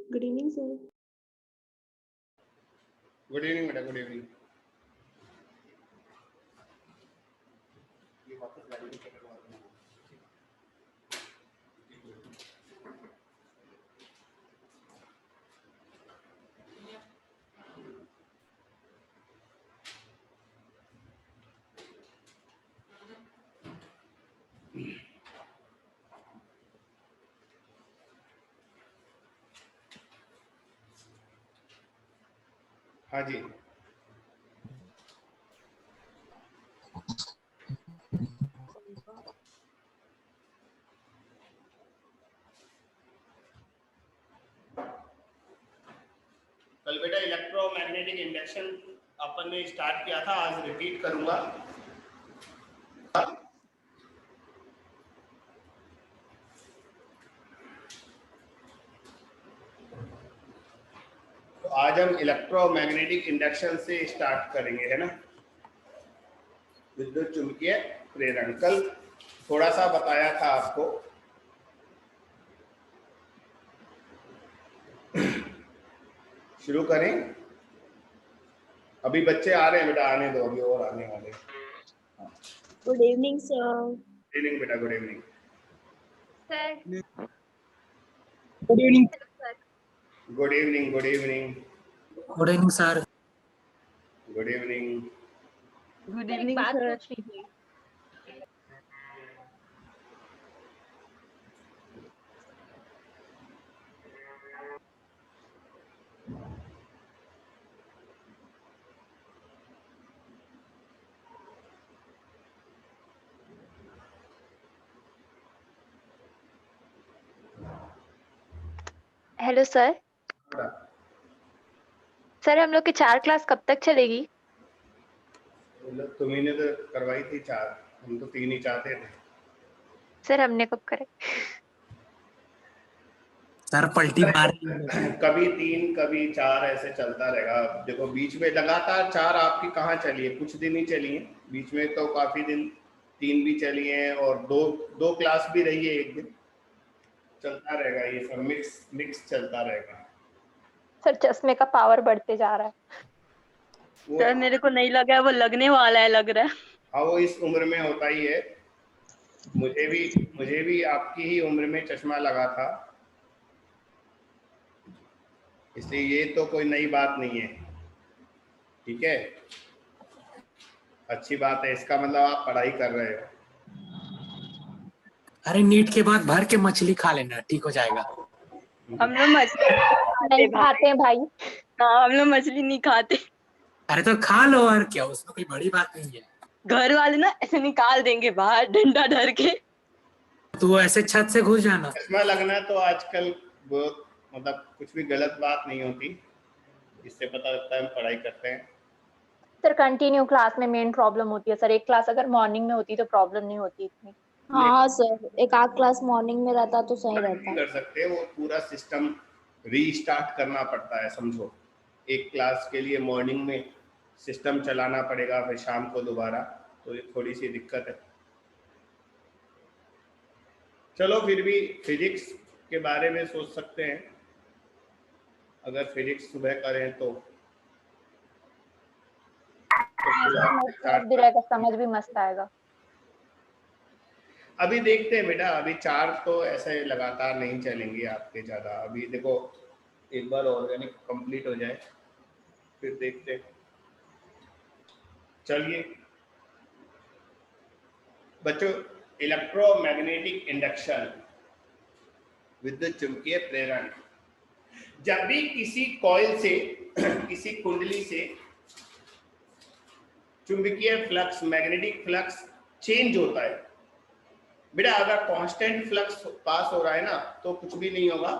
Good evening sir. Good evening बेटा, good evening. हाँ जी, कल बेटा इलेक्ट्रोमैग्नेटिक इंडक्शन अपन ने स्टार्ट किया था, आज रिपीट करूंगा। तो आज हम इलेक्ट्रोमैग्नेटिक इंडक्शन से स्टार्ट करेंगे, है ना। विद्युत चुंबकीय प्रेरण कल थोड़ा सा बताया था आपको। शुरू करें। अभी बच्चे आ रहे हैं बेटा, आने दो, अभी और आने वाले। Good evening sir. Good evening बेटा, good evening sir. Good evening. Good evening, good evening, good evening sir. Good evening. Good evening sir. Hello sir. Sir हम लोग की 4 क्लास कब तक चलेगी? तुम्ही ने तो करवाई थी 4, हम तो 3 ही चाहते थे। सर हमने कब करे? सर पलटी मार कभी 3 कभी 4 ऐसे चलता रहेगा। देखो बीच में लगातार 4 आपकी कहाँ चली है, कुछ दिन ही चली है। बीच में तो काफी दिन 3 भी चली है और दो क्लास भी रही है एक दिन। चलता रहेगा, ये सब मिक्स चलता रहेगा। सर चश्मे का पावर बढ़ते जा रहा है। सर मेरे को नहीं लगा है, वो लगने वाला है लग रहा है। हाँ, वो इस उम्र में होता ही है। मुझे भी आपकी ही उम्र में चश्मा लगा था, इसलिए ये तो कोई नई बात नहीं है। ठीक है, अच्छी बात है। इसका मतलब आप पढ़ाई कर रहे हो। अरे नीट के बाद भर के मछली खा लेना, ठीक हो जाएगा। हम लोग मछली नहीं खाते हैं भाई। हाँ, हम लोग मछली नहीं खाते। अरे तो खा लो, और क्या, उसमें कोई बड़ी बात नहीं है। घर वाले ना ऐसे निकाल देंगे बाहर डंडा धर के। तो ऐसे छत से घुस जाना। चश्मा लगना तो आजकल बहुत मतलब कुछ भी गलत बात नहीं होती। इससे पता लगता है हम पढ़ाई करते हैं। सर कंटिन्यू क्लास में मेन प्रॉब्लम होती है सर। एक क्लास अगर मॉर्निंग में होती तो प्रॉब्लम नहीं होती इतनी। हाँ सर, एक आध क्लास मॉर्निंग में रहता तो सही रहता। कर सकते हैं, वो पूरा सिस्टम रीस्टार्ट करना पड़ता है, समझो। एक क्लास के लिए मॉर्निंग में सिस्टम चलाना पड़ेगा, फिर शाम को दोबारा, तो ये थोड़ी सी दिक्कत है। चलो फिर भी फिजिक्स के बारे में सोच सकते हैं, अगर फिजिक्स सुबह करें तो भी रहेगा, समझ भी मस्त आएगा। अभी देखते हैं बेटा, अभी 4 तो ऐसे लगातार नहीं चलेंगे आपके ज्यादा। अभी देखो एक बार ऑर्गेनिक कंप्लीट हो जाए फिर देखते हैं। चलिए बच्चों, इलेक्ट्रोमैग्नेटिक इंडक्शन, विद्युत चुंबकीय प्रेरण। जब भी किसी कॉइल से किसी कुंडली से चुंबकीय फ्लक्स, मैग्नेटिक फ्लक्स चेंज होता है बेटा, अगर कांस्टेंट फ्लक्स पास हो रहा है ना तो कुछ भी नहीं होगा।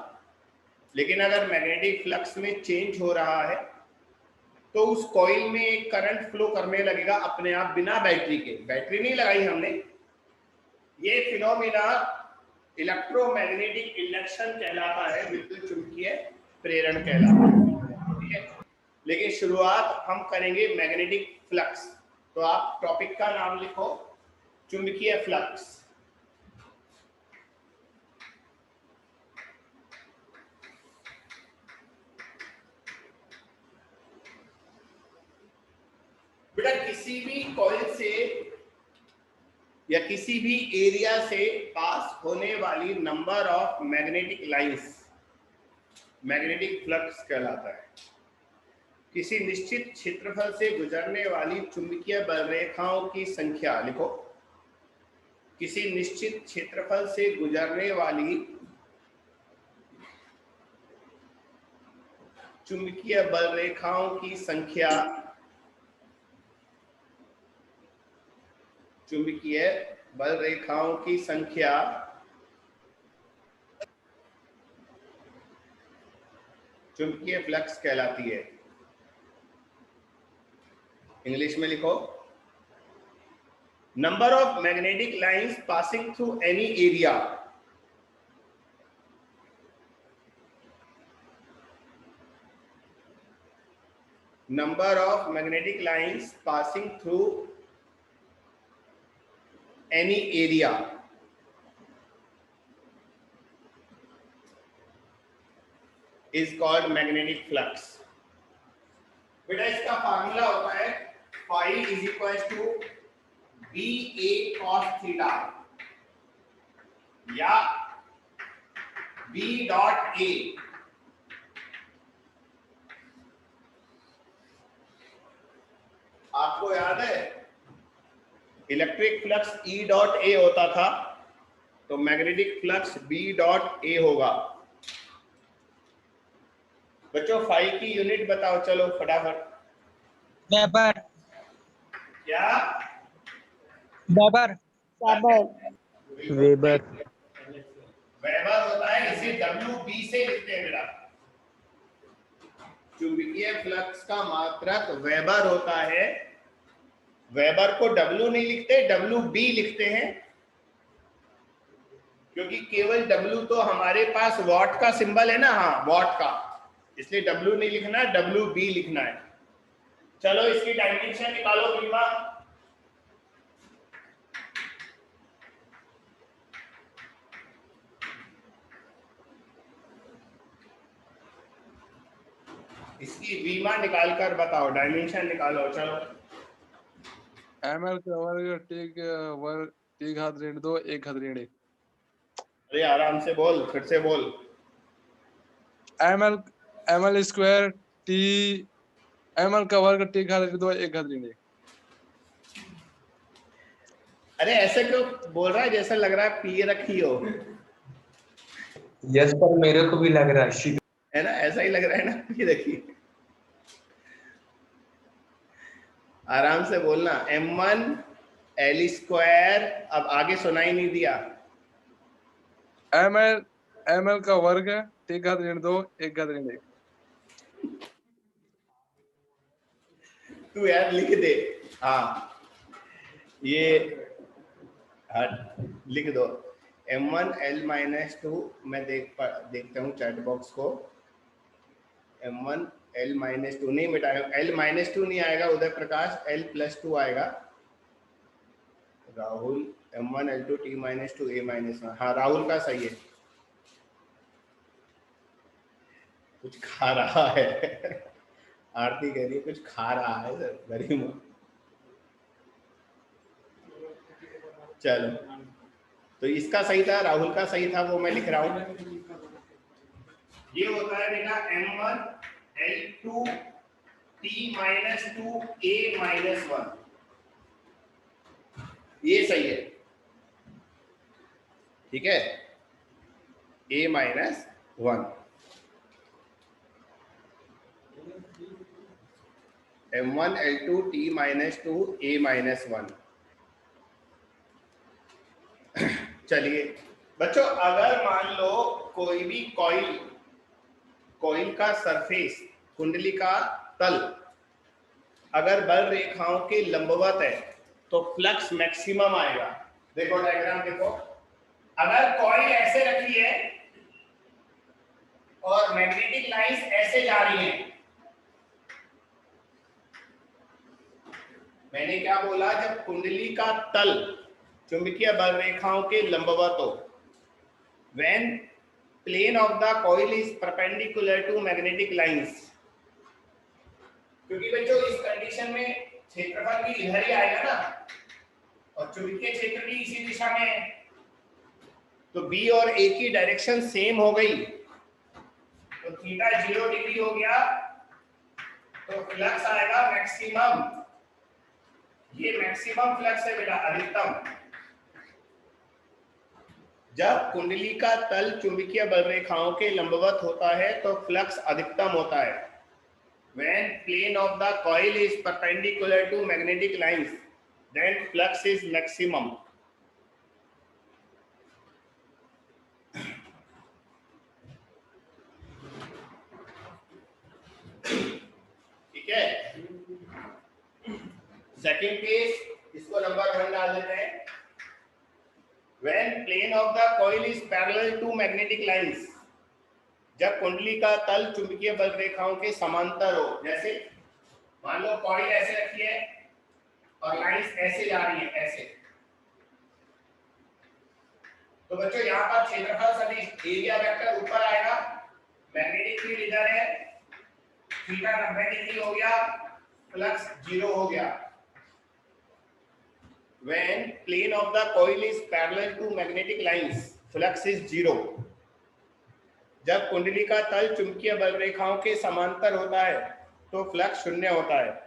लेकिन अगर मैग्नेटिक फ्लक्स में चेंज हो रहा है तो उस कॉइल में एक करंट फ्लो करने लगेगा अपने आप, बिना बैटरी के। बैटरी नहीं लगाई हमने। ये फिनोमिना इलेक्ट्रोमैग्नेटिक इंडक्शन कहलाता है, विद्युत चुंबकीय प्रेरण कहलाता है। ठीक है, लेकिन शुरुआत हम करेंगे मैग्नेटिक फ्लक्स। तो आप टॉपिक का नाम लिखो, चुंबकीय फ्लक्स। किसी भी कॉइल से या किसी भी एरिया से पास होने वाली number of magnetic lines magnetic flux कहलाता है। किसी निश्चित क्षेत्रफल से गुजरने वाली चुंबकीय बलरेखाओं की संख्या, लिखो, किसी निश्चित क्षेत्रफल से गुजरने वाली चुंबकीय बलरेखाओं की संख्या, चुंबकीय बलरेखाओं की संख्या चुंबकीय फ्लक्स कहलाती है। इंग्लिश में लिखो, number of magnetic lines passing through any area number of magnetic lines passing through any area is called magnetic flux। बेटा इसका फार्मूला होता है phi is equal to BA cos theta या B dot A आपको याद है electric flux E dot A होता था, तो magnetic flux B dot A होगा। बच्चों फाई की यूनिट बताओ, चलो फटाफट। वेबर। क्या? वेबर। वेबर। वेबर होता है, इसे WB से लिखते हैं बेटा। चुंबकीय फ्लक्स का मात्रक वेबर होता है। वेबर को W नहीं लिखते, WB लिखते हैं, क्योंकि केवल W तो हमारे पास वॉट का सिंबल है ना, हाँ वॉट का, इसलिए W नहीं लिखना, WB लिखना है। चलो इसकी डायमेंशन निकालो बीमा। इसकी बीमा निकालकर बताओ, डायमेंशन निकालो, चलो। ml का वर्ग t घात ऋण 2 1 घात ऋण 1। अरे आराम से बोल, फिर से बोल। ml स्क्वायर t ml का वर्ग t घात ऋण 2 1 घात ऋण 1। अरे ऐसे क्यों बोल रहा है, जैसा लग रहा है पी रखी हो। यस पर मेरे को भी लग रहा है ना, ऐसा ही लग रहा है ना, पी रखी। आराम से बोलना, m1 l स्क्वायर, अब आगे सुनाई नहीं दिया। ml का वर्ग है t घात ऋण 2 1 घात ऋण 1। तू यार लिख दे, हाँ ये लिख दो, m1 l-2, मैं देखता हूँ चैट बॉक्स को। m1 l-2 नहीं बेटा, l-2 नहीं आएगा उदय प्रकाश, l+2 आएगा। Rahul m1 l2 t-2 a-1, हाँ राहुल का सही है। कुछ खा रहा है आरती कह रही है कुछ खा रहा है सर, गरीब। चलो, तो इसका सही था, राहुल का सही था, वो मैं लिख रहा हूं। ये होता है बेटा m1 l2 t-2 a-1, ये सही है, ठीक है, a-1। m1 l2 t-2 a-1। चलिए बच्चों, अगर मान लो कोई भी कॉइल का सरफेस, कुंडली का तल अगर बल रेखाओं के लंबवत है तो फ्लक्स मैक्सिमम आएगा। देखो डायग्राम देखो, अगर कॉइल ऐसे रखी है और मैग्नेटिक लाइंस ऐसे जा रही हैं, मैंने क्या बोला, जब कुंडली का तल चुंबकीय बल रेखाओं के लंबवत हो, when plane of the coil is perpendicular to magnetic lines, क्योंकि बच्चों इस कंडीशन में क्षेत्रफल भी इधर ही आएगा ना, और चुंबकीय क्षेत्र भी इसी दिशा में है, तो बी और ए की डायरेक्शन सेम हो गई, तो थीटा 0 डिग्री हो गया, तो फ्लक्स आएगा मैक्सिमम। ये मैक्सिमम फ्लक्स है बेटा, अधिकतम। जब कुंडली का तल चुंबकीय बल रेखाओं के लंबवत होता है तो फ्लक्स अधिकतम होता है। When plane of the coil is perpendicular to magnetic lines, then flux is maximum. ठीक है, सेकेंड केस, इसको नंबर 1 डाल देते हैं। When plane of the coil is parallel to magnetic lines, जब कुंडली का तल चुंबकीय बल रेखाओं के समांतर हो, जैसे मान लो कॉइल ऐसे रखी है और लाइंस ऐसे जा रही है, ऐसे, तो बच्चों यहाँ पर क्षेत्रफल सदिश एरिया वेक्टर ऊपर आएगा, मैग्नेटिक फील्ड इधर है, थीटा 90 डिग्री हो गया, फ्लक्स 0 हो गया। When plane of the coil is parallel to magnetic lines, flux is 0. जब कुंडली का तल चुंबकीय बल रेखाओं के समांतर होता है तो फ्लक्स 0 होता है।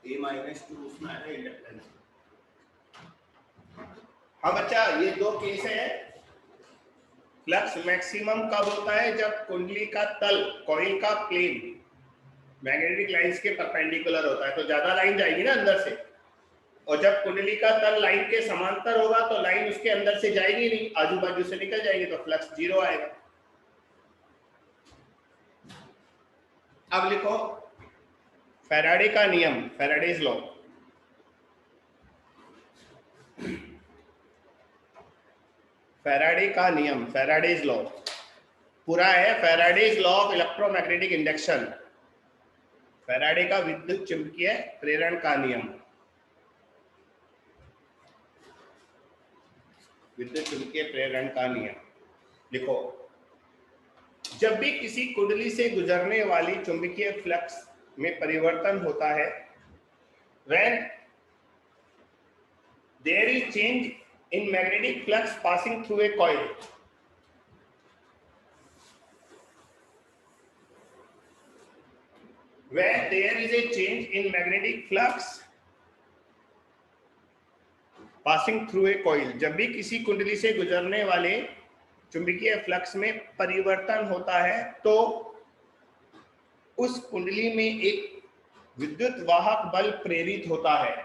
A-2 उसमें आएगा इंडक्टेंस। हाँ बच्चा, ये दो केस है। फ्लक्स मैक्सिमम कब होता है? जब कुंडली का तल, कॉइल का प्लेन मैग्नेटिक लाइंस के परपेंडिकुलर होता है, तो ज्यादा लाइन जाएगी ना अंदर से, और जब कुंडली का तल लाइन के समांतर होगा तो लाइन उसके अंदर से जाएगी नहीं, आजू बाजू से निकल जाएगी, तो फ्लक्स 0 आएगा। अब लिखो फैराडे का नियम, फैराडेज लॉ। फैराडे का नियम, फैराडेज लॉ पूरा है, Faraday's law of electromagnetic induction, Faraday का विद्युत चुंबकीय प्रेरण का नियम, विद्युत चुंबकीय प्रेरण का नियम। लिखो, जब भी किसी कुंडली से गुजरने वाली चुंबकीय फ्लक्स में परिवर्तन होता है, when there is change in magnetic flux passing through a coil, when there is a change in magnetic flux passing through a coil, जब भी किसी कुंडली से गुजरने वाले चुंबकीय फ्लक्स में परिवर्तन होता है तो उस कुंडली में एक विद्युत वाहक बल प्रेरित होता है।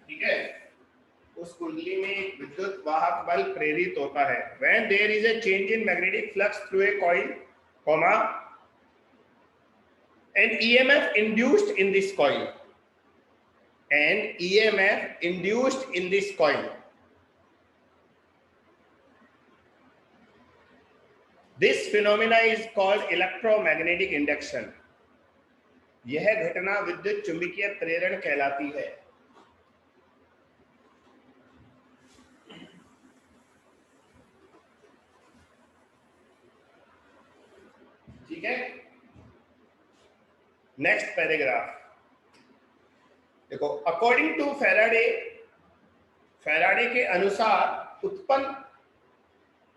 ठीक है, उस कुंडली में एक विद्युत वाहक बल प्रेरित होता है। When there is a change in magnetic flux through a coil, an EMF induced in this coil, an EMF induced in this coil, this phenomena is called electromagnetic induction. यह घटना विद्युत चुंबकीय प्रेरण कहलाती है। ठीक है, नेक्स्ट पैराग्राफ देखो। अकॉर्डिंग टू फैराडे, फैराडे के अनुसार उत्पन्न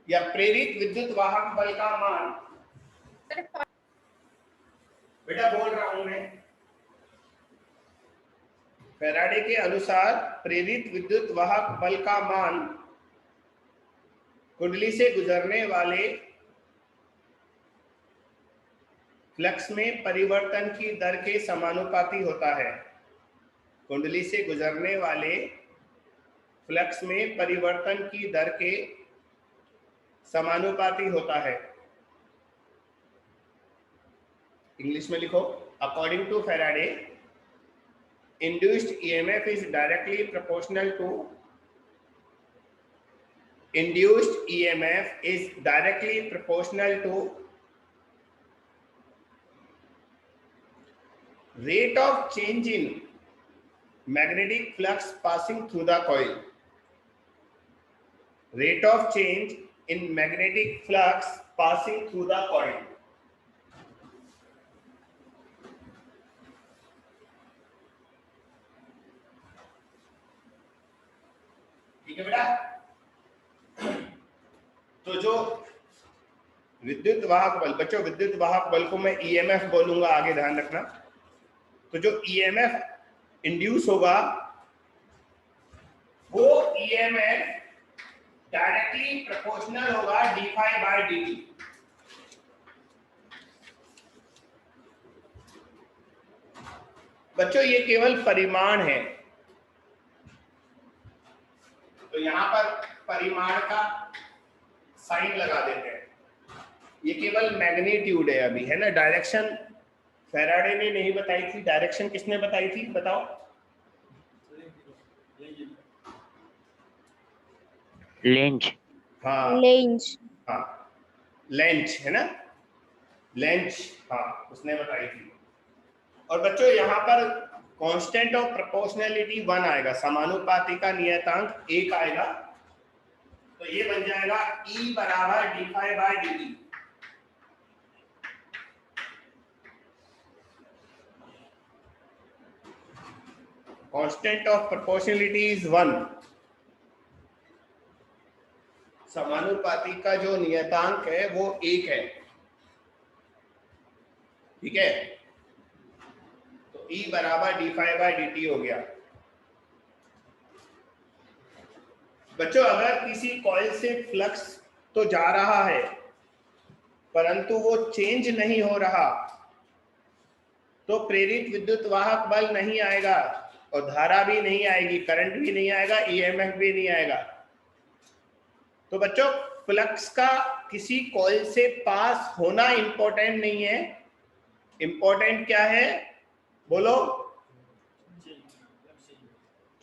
या प्रेरित विद्युत वाहक बल का मान, बेटा बोल रहा हूं मैं, फैराडे के अनुसार प्रेरित विद्युत वाहक बल का मान कुंडली से गुजरने वाले फ्लक्स में परिवर्तन की दर के समानुपाती होता है। कुंडली से गुजरने वाले फ्लक्स में परिवर्तन की दर के समानुपाती होता है। इंग्लिश में लिखो, according to Faraday induced EMF is directly proportional to rate of change in magnetic flux passing through the coil. Rate of change in magnetic flux passing through the coil. ठीक है बेटा। तो जो विद्युत वाहक बल, बच्चों विद्युत वाहक बल को मैं ईएमएफ बोलूंगा, आगे ध्यान रखना। तो जो ईएमएफ इंड्यूस होगा वो ईएमएफ डायरेक्टली प्रोपोर्शनल होगा डी फाई बाय डी। बच्चों ये केवल परिमाण है, तो यहां पर परिमाण का साइन लगा देते हैं। ये केवल मैग्नीट्यूड है अभी, है ना। डायरेक्शन फैराडे ने नहीं बताई थी, डायरेक्शन किसने बताई थी बताओ? लेंज। हाँ लेंज। हाँ लेंज है ना, लेंज, हाँ उसने बताई थी। और बच्चों यहाँ पर कांस्टेंट ऑफ प्रोपोर्शनैलिटी 1 आएगा, समानुपाती का नियतांक 1 आएगा। तो ये बन जाएगा E बराबर d phi by d. Constant of proportionality is 1। समानुपाती का जो नियतांक है वो 1 है, ठीक है। तो E बराबर d phi by d t हो गया। बच्चों अगर किसी कॉइल से फ्लक्स तो जा रहा है परंतु वो चेंज नहीं हो रहा, तो प्रेरित विद्युत वाहक बल नहीं आएगा और धारा भी नहीं आएगी, करंट भी नहीं आएगा, ईएमएफ भी नहीं आएगा। तो बच्चों फ्लक्स का किसी कॉइल से पास होना इंपॉर्टेंट नहीं है, इंपॉर्टेंट क्या है बोलो?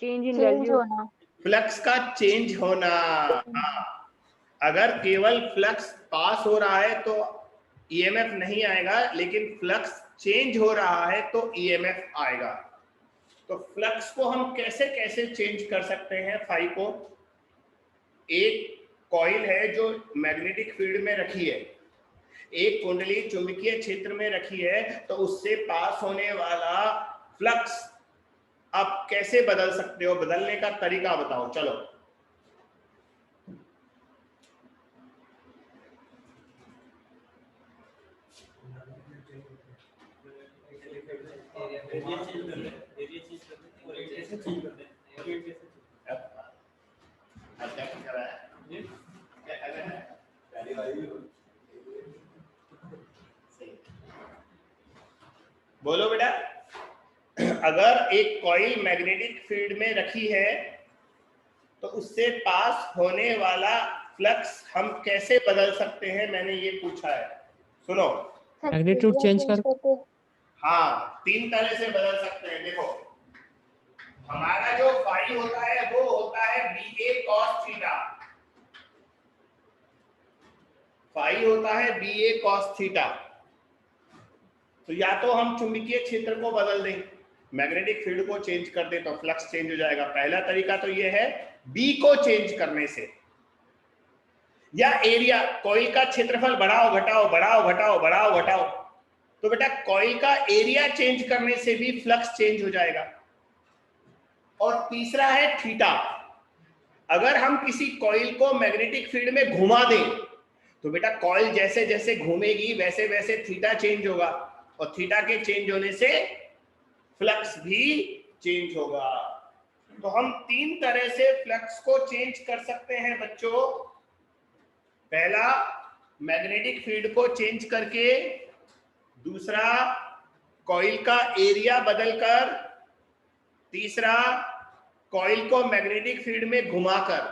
चेंज इन वैल्यू, फ्लक्स का चेंज होना। हाँ, अगर केवल फ्लक्स पास हो रहा है तो ईएमएफ नहीं आएगा, लेकिन फ्लक्स चेंज हो रहा है तो ईएमएफ आएगा। तो फ्लक्स को हम कैसे कैसे चेंज कर सकते हैं? फाई को, एक कॉइल है जो मैग्नेटिक फील्ड में रखी है, एक कुंडली चुंबकीय क्षेत्र में रखी है, तो उससे पास होने वाला फ्लक्स आप कैसे बदल सकते हो? बदलने का तरीका बताओ चलो। बोलो बेटा। अगर एक कॉइल मैग्नेटिक फील्ड में रखी है तो उससे पास होने वाला फ्लक्स हम कैसे बदल सकते हैं, मैंने ये पूछा है। सुनो, मैग्नीट्यूड चेंज कर, हाँ 3 तरह से बदल सकते हैं। देखो हमारा जो फाई होता है वो होता है BA cos थीटा, फाई होता है BA cos थीटा। तो या तो हम चुंबकीय क्षेत्र को बदल दें, मैग्नेटिक फील्ड को चेंज कर दें तो फ्लक्स चेंज हो जाएगा। पहला तरीका तो ये है B को चेंज करने से, या एरिया, कॉइल का क्षेत्रफल बढ़ाओ घटाओ बढ़ाओ घटाओ बढ़ाओ घटाओ, तो बेटा कॉइल का एरिया चेंज करने से भी फ्लक्स चेंज हो जाएगा। और तीसरा है थीटा, अगर हम किसी कॉइल को मैग्नेटिक फील्ड में घुमा दें तो बेटा कॉइल जैसे जैसे घूमेगी वैसे वैसे थीटा चेंज होगा, और थीटा के चेंज होने से फ्लक्स भी चेंज होगा। तो हम 3 तरह से फ्लक्स को चेंज कर सकते हैं बच्चों। पहला मैग्नेटिक फील्ड को चेंज करके, दूसरा कॉइल का एरिया बदलकर, तीसरा कॉइल को मैग्नेटिक फील्ड में घुमाकर।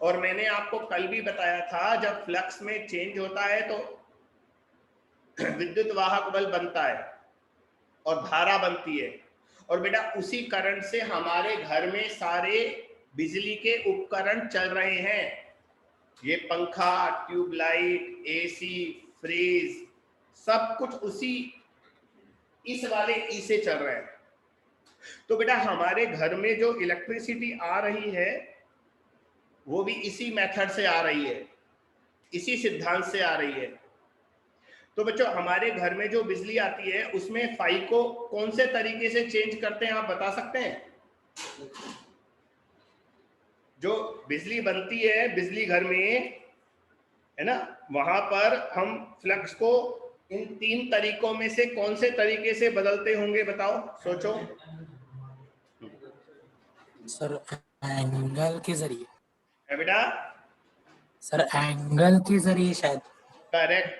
और मैंने आपको कल भी बताया था जब फ्लक्स में चेंज होता है तो विद्युत वाहक बल बनता है और धारा बनती है, और बेटा उसी करंट से हमारे घर में सारे बिजली के उपकरण चल रहे हैं। ये पंखा, ट्यूबलाइट, एसी, फ्रीज, सब कुछ उसी इस वाले ई से चल रहे हैं। तो बेटा हमारे घर में जो इलेक्ट्रिसिटी आ रही है वो भी इसी मेथड से आ रही है, इसी सिद्धांत से आ रही है। तो बच्चों हमारे घर में जो बिजली आती है उसमें फाई को कौन से तरीके से चेंज करते हैं, आप बता सकते हैं? जो बिजली बनती है बिजली घर में है ना, वहां पर हम फ्लक्स को इन 3 तरीकों में से कौन से तरीके से बदलते होंगे, बताओ, सोचो। सर एंगल के जरिए। है बेटा? सर एंगल के जरिए शायद। करेक्ट।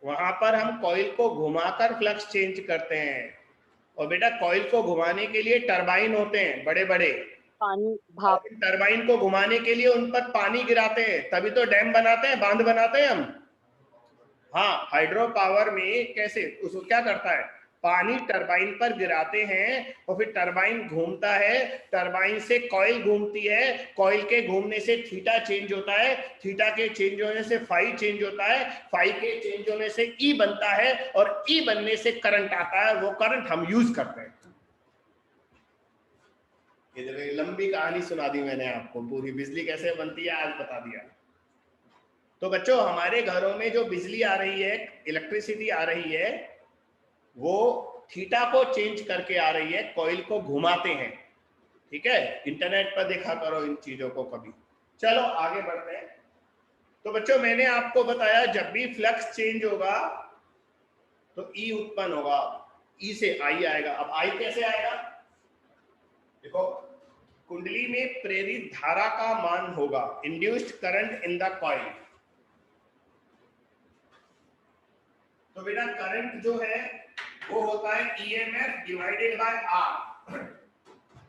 वहां पर हम कॉइल को घुमाकर फ्लक्स चेंज करते हैं, और बेटा कॉइल को घुमाने के लिए टरबाइन होते हैं बड़े बड़े, पानी भाप। टरबाइन को घुमाने के लिए उन पर पानी गिराते हैं, तभी तो डैम बनाते हैं, बांध बनाते हैं हम। हाँ, हाइड्रो पावर में कैसे उसको क्या करता है, पानी टरबाइन पर गिराते हैं और फिर टरबाइन घूमता है, टरबाइन से कॉइल घूमती है, कॉइल के घूमने से थीटा चेंज होता है, थीटा के चेंज होने से फाई चेंज होता है, फाई के चेंज होने से ई बनता है, और ई बनने से करंट आता है, वो करंट हम यूज करते हैं। ये लंबी कहानी सुना दी मैंने आपको, पूरी बिजली कैसे बनती है आज बता दिया। तो बच्चों हमारे घरों में जो बिजली आ रही है, इलेक्ट्रिसिटी आ रही है, वो थीटा को चेंज करके आ रही है, कॉइल को घुमाते हैं। ठीक है, इंटरनेट पर देखा करो इन चीजों को कभी। चलो आगे बढ़ते हैं। तो बच्चों मैंने आपको बताया जब भी फ्लक्स चेंज होगा तो ई उत्पन्न होगा, ई से आई आएगा। अब आई कैसे आएगा, देखो, कुंडली में प्रेरित धारा का मान होगा induced current in the coil. तो बेटा करंट जो है वो होता है EMF divided by R.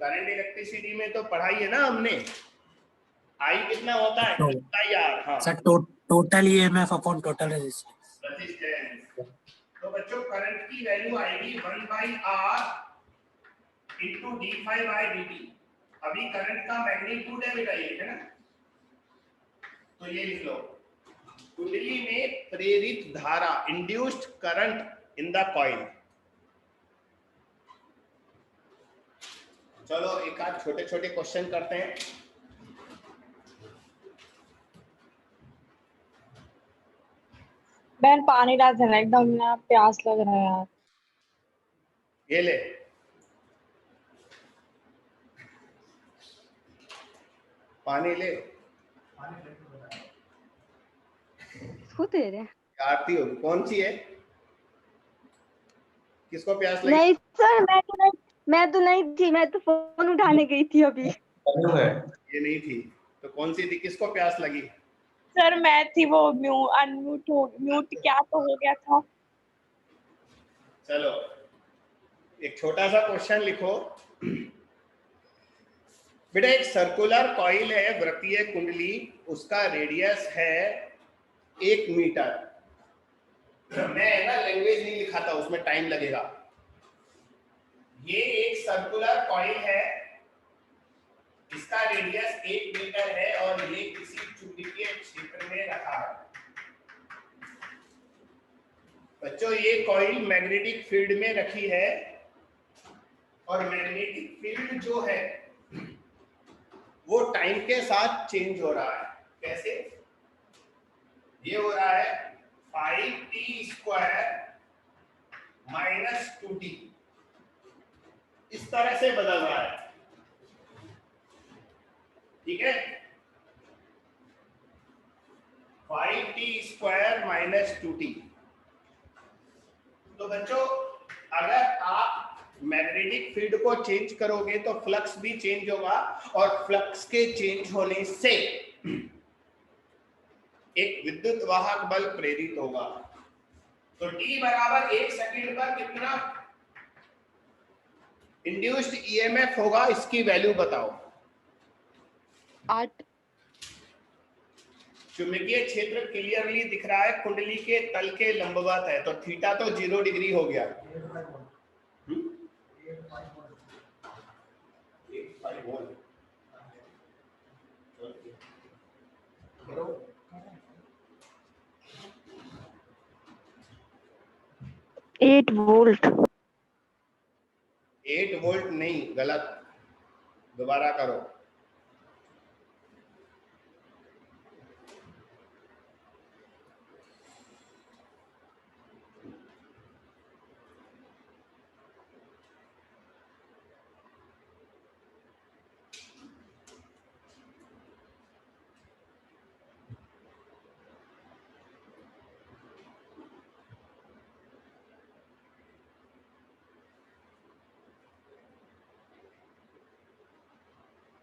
Current electricity में तो पढ़ाई है ना हमने, आई कितना होता है, आर। हाँ sir total EMF upon total resistance. तो बच्चों करंट की वैल्यू आएगी 1/r इंटू d∅dt। अभी करंट का मैग्नीट्यूड है बेटा ये, है ना, तो ये लिख लो, कुंडली में प्रेरित धारा induced current in the coil. चलो एक आध छोटे छोटे क्वेश्चन करते हैं। बहन पानी डाल देना, एकदम ना प्यास लग रहा है यार। ये ले, पानी ले। इसको दे रहे हैं? आरती होगी, कौन सी है, किसको प्यास लगी? नहीं सर, मैं तो नहीं थी, मैं तो फोन उठाने गई थी अभी। ये नहीं थी तो कौन सी थी, किसको प्यास लगी? सर मैं थी, वो म्यूट क्या तो हो गया था। चलो एक छोटा सा क्वेश्चन लिखो बेटा। एक सर्कुलर कॉइल है, वृत्तीय कुंडली, उसका रेडियस है 1 मीटर। मैं ना लैंग्वेज नहीं लिखा था, उसमें टाइम लगेगा। ये एक सर्कुलर कॉइल है, इसका रेडियस 1 मीटर है और ये किसी चुंबकीय क्षेत्र में रखा है। बच्चों ये कॉइल मैग्नेटिक फील्ड में रखी है, और मैग्नेटिक फील्ड जो है वो टाइम के साथ चेंज हो रहा है। कैसे? ये हो रहा है 5t² - 2t, इस तरह से बदल रहा है। ठीक है, 5t² - 2t। तो बच्चों अगर आप मैग्नेटिक फील्ड को चेंज करोगे तो फ्लक्स भी चेंज होगा, और फ्लक्स के चेंज होने से एक विद्युत वाहक बल प्रेरित होगा। तो t बराबर 1 सेकंड पर कितना इंड्यूस्ड ईएमएफ होगा, इसकी वैल्यू बताओ। 8 चुंबकीय क्षेत्र क्लियरली दिख रहा है, कुंडली के तल के लंबवत है, तो थीटा तो 0 डिग्री हो गया। 8 वोल्ट। 8 वोल्ट नहीं, गलत, दोबारा करो।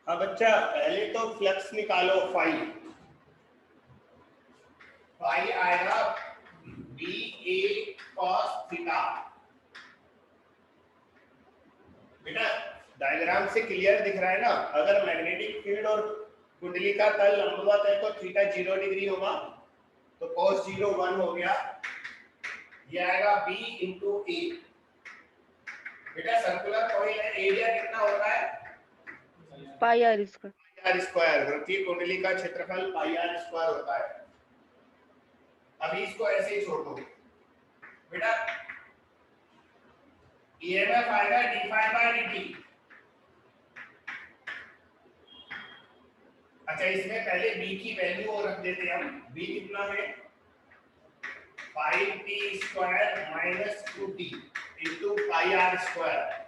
अब बच्चा पहले तो फ्लक्स निकालो, फाई आएगा बी ए कॉस थीटा। बेटा डायग्राम से क्लियर दिख रहा है ना, अगर मैग्नेटिक फील्ड और कुंडली का तल लंबवत है तो थीटा 0 डिग्री होगा, तो cos 0 1 हो गया, ये आएगा b इंटू ए। बेटा सर्कुलर कॉइल है, एरिया कितना होता है? Pi are square. Pi are square. वृत्तीय कुंडली का क्षेत्रफल पाई आर स्क्वायर होता है। अभी इसको ऐसे ही छोड़ दो बेटा, ईएमएफ आएगा डी फाई बाय डी। अच्छा इसमें पहले b की वैल्यू रख देते हैं हम, b कितना है 5t square minus 2t into pi are square.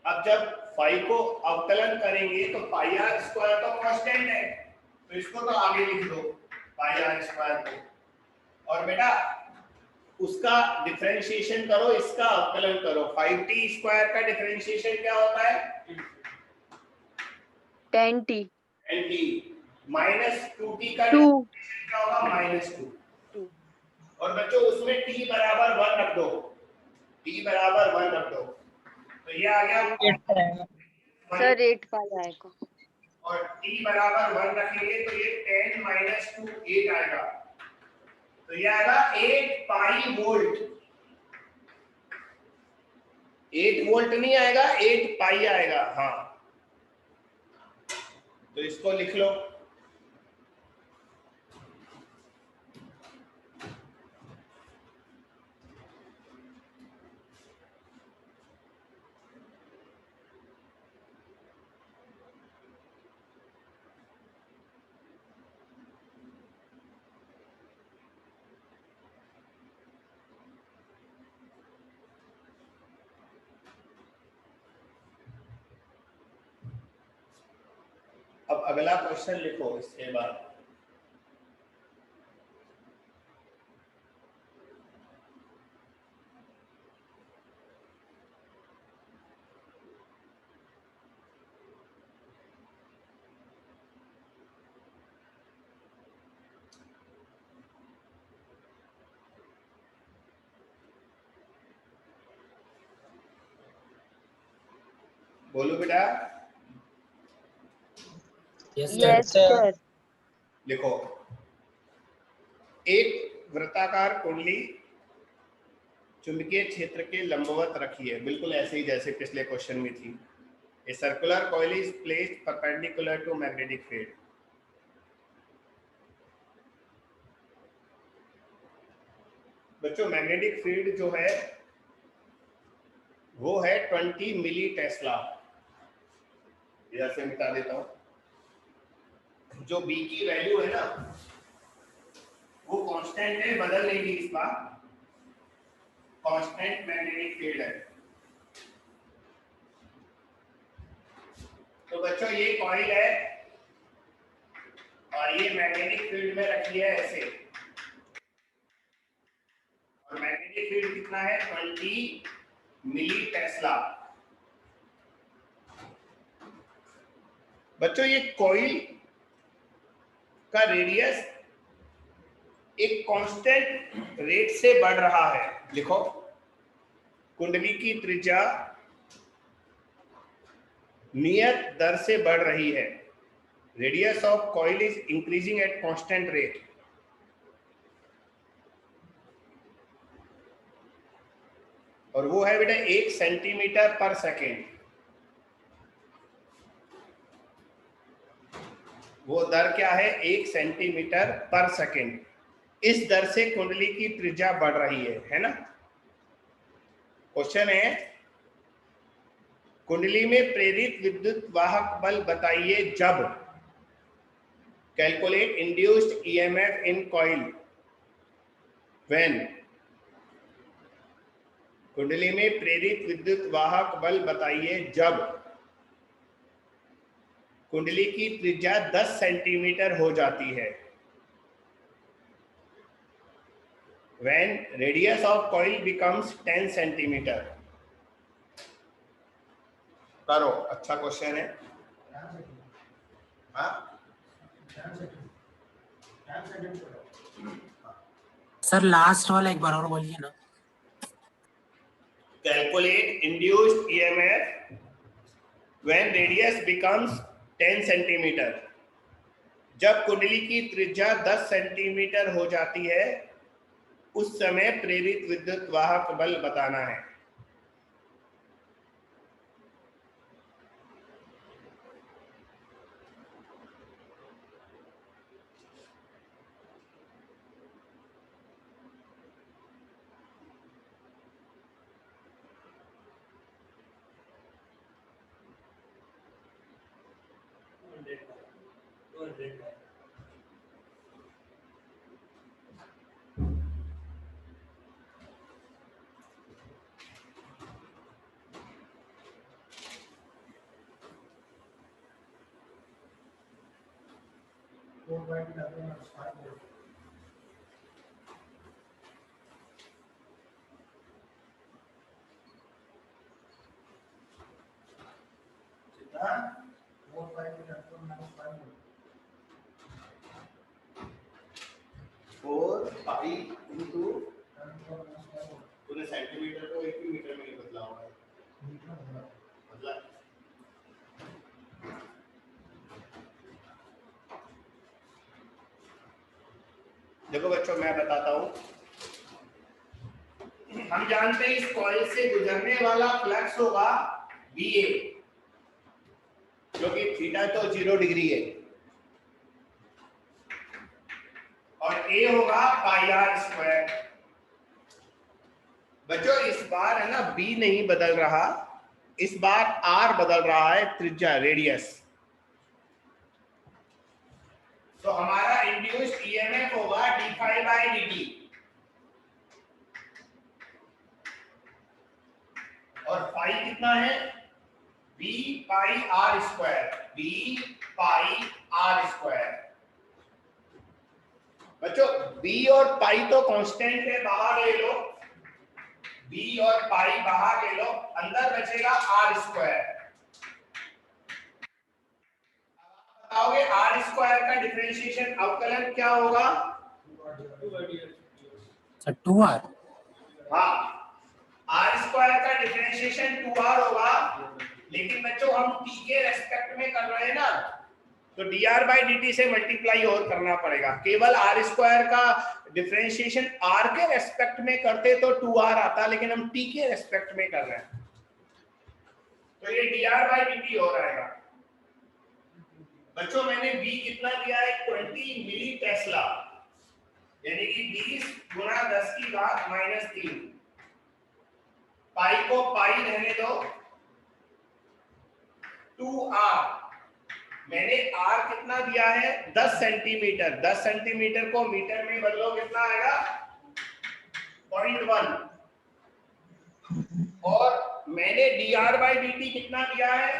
अब जब फाई को अवकलन करेंगे तो पाई आर स्क्वायर तो कांस्टेंट है, तो इसको तो आगे लिख दो पाई आर स्क्वायर को, और बेटा उसका डिफरेंशिएशन करो, इसका अवकलन करो। 5t स्क्वायर का डिफरेंशिएशन क्या होता है? 10t माइनस 2t का डिफरेंशिएशन क्या होगा? माइनस 2। और बच्चों उसमें t बराबर 1 रख दो, t बराबर 1 रख दो, तो ये आ गया सर 8 पाई आएगा, और t बराबर 1 रखेंगे तो ये 10 माइनस 2 8 आएगा, तो ये आएगा 8 पाई वोल्ट। 8 वोल्ट नहीं आएगा, 8 पाई आएगा। हाँ तो इसको लिख लो। अब अगला क्वेश्चन लिखो इसके बाद। बोलो बेटा। Yes sir. लिखो, एक वृत्ताकार कुंडली चुंबकीय क्षेत्र के लंबवत रखी है, बिल्कुल ऐसे ही जैसे पिछले क्वेश्चन में थी। A circular coil is placed perpendicular to magnetic field. बच्चों मैग्नेटिक फील्ड जो है वो है 20 मिली टेस्ला। इधर से मिटा देता हूं। जो b की वैल्यू है ना वो कांस्टेंट है, बदल नहीं गई इस बार, कांस्टेंट मैग्नेटिक फील्ड है। तो बच्चों ये कॉइल है और ये मैग्नेटिक फील्ड में रखी है ऐसे, और मैग्नेटिक फील्ड कितना है 20 मिली टेस्ला। बच्चों ये कॉइल का रेडियस एक कांस्टेंट रेट से बढ़ रहा है। लिखो, कुंडली की त्रिज्या नियत दर से बढ़ रही है। Radius of coil is increasing at constant rate. और वो है बेटा 1 सेंटीमीटर पर सेकेंड। वो दर क्या है? 1 सेंटीमीटर पर सेकेंड। इस दर से कुंडली की त्रिज्या बढ़ रही है ना। क्वेश्चन है कुंडली में प्रेरित विद्युत वाहक बल बताइए जब। Calculate induced EMF in coil when. कुंडली में प्रेरित विद्युत वाहक बल बताइए जब कुंडली की त्रिज्या 10 सेंटीमीटर हो जाती है। When radius of coil becomes 10 centimetre. करो, अच्छा क्वेश्चन है। सर लास्ट वाला एक बार और बोलिए ना। Calculate induced EMF when radius becomes 10 centimetre. जब कुंडली की त्रिज्या 10 सेंटीमीटर हो जाती है उस समय प्रेरित विद्युत वाहक बल बताना है। पूरे सेंटीमीटर को 1 मीटर में बदला हुआ है। बदला। देखो बच्चों मैं बताता हूं। हम जानते हैं इस कॉइल से गुजरने वाला फ्लक्स होगा VA, जो कि थीटा तो 0 डिग्री है, और A होगा पाई आर स्क्वायर। बच्चों इस बार है ना B नहीं बदल रहा, इस बार R बदल रहा है, त्रिज्या रेडियस। तो हमारा इंड्यूस्ड ईएमएफ होगा d∅dt, और फाई कितना है? b पाई r स्क्वायर, b पाई r स्क्वायर। बच्चों b और पाई तो कांस्टेंट है, बाहर ले लो, b और पाई बाहर ले लो, अंदर बचेगा r स्क्वायर। बताओगे r स्क्वायर का डिफरेंशिएशन अवकलन क्या होगा? 2r। हाँ, r स्क्वायर का डिफरेंशिएशन 2r होगा, लेकिन बच्चों हम t के रेस्पेक्ट में कर रहे हैं ना, तो dr/dt से मल्टीप्लाई और करना पड़ेगा। केवल r स्क्वायर का डिफरेंशिएशन r के रेस्पेक्ट में करते तो 2r आता, लेकिन हम t के रेस्पेक्ट में कर रहे हैं, तो ये dr/dt हो रहेगा। बच्चों मैंने b कितना दिया है? 20 मिली टेस्ला, यानी कि 20 गुणा 10 की घात -3। पाई को पाई रहने दो, 2r। मैंने r कितना दिया है? 10 सेंटीमीटर। 10 सेंटीमीटर को मीटर में बदलो, कितना आएगा? 0.1। और मैंने dr/dt कितना दिया है?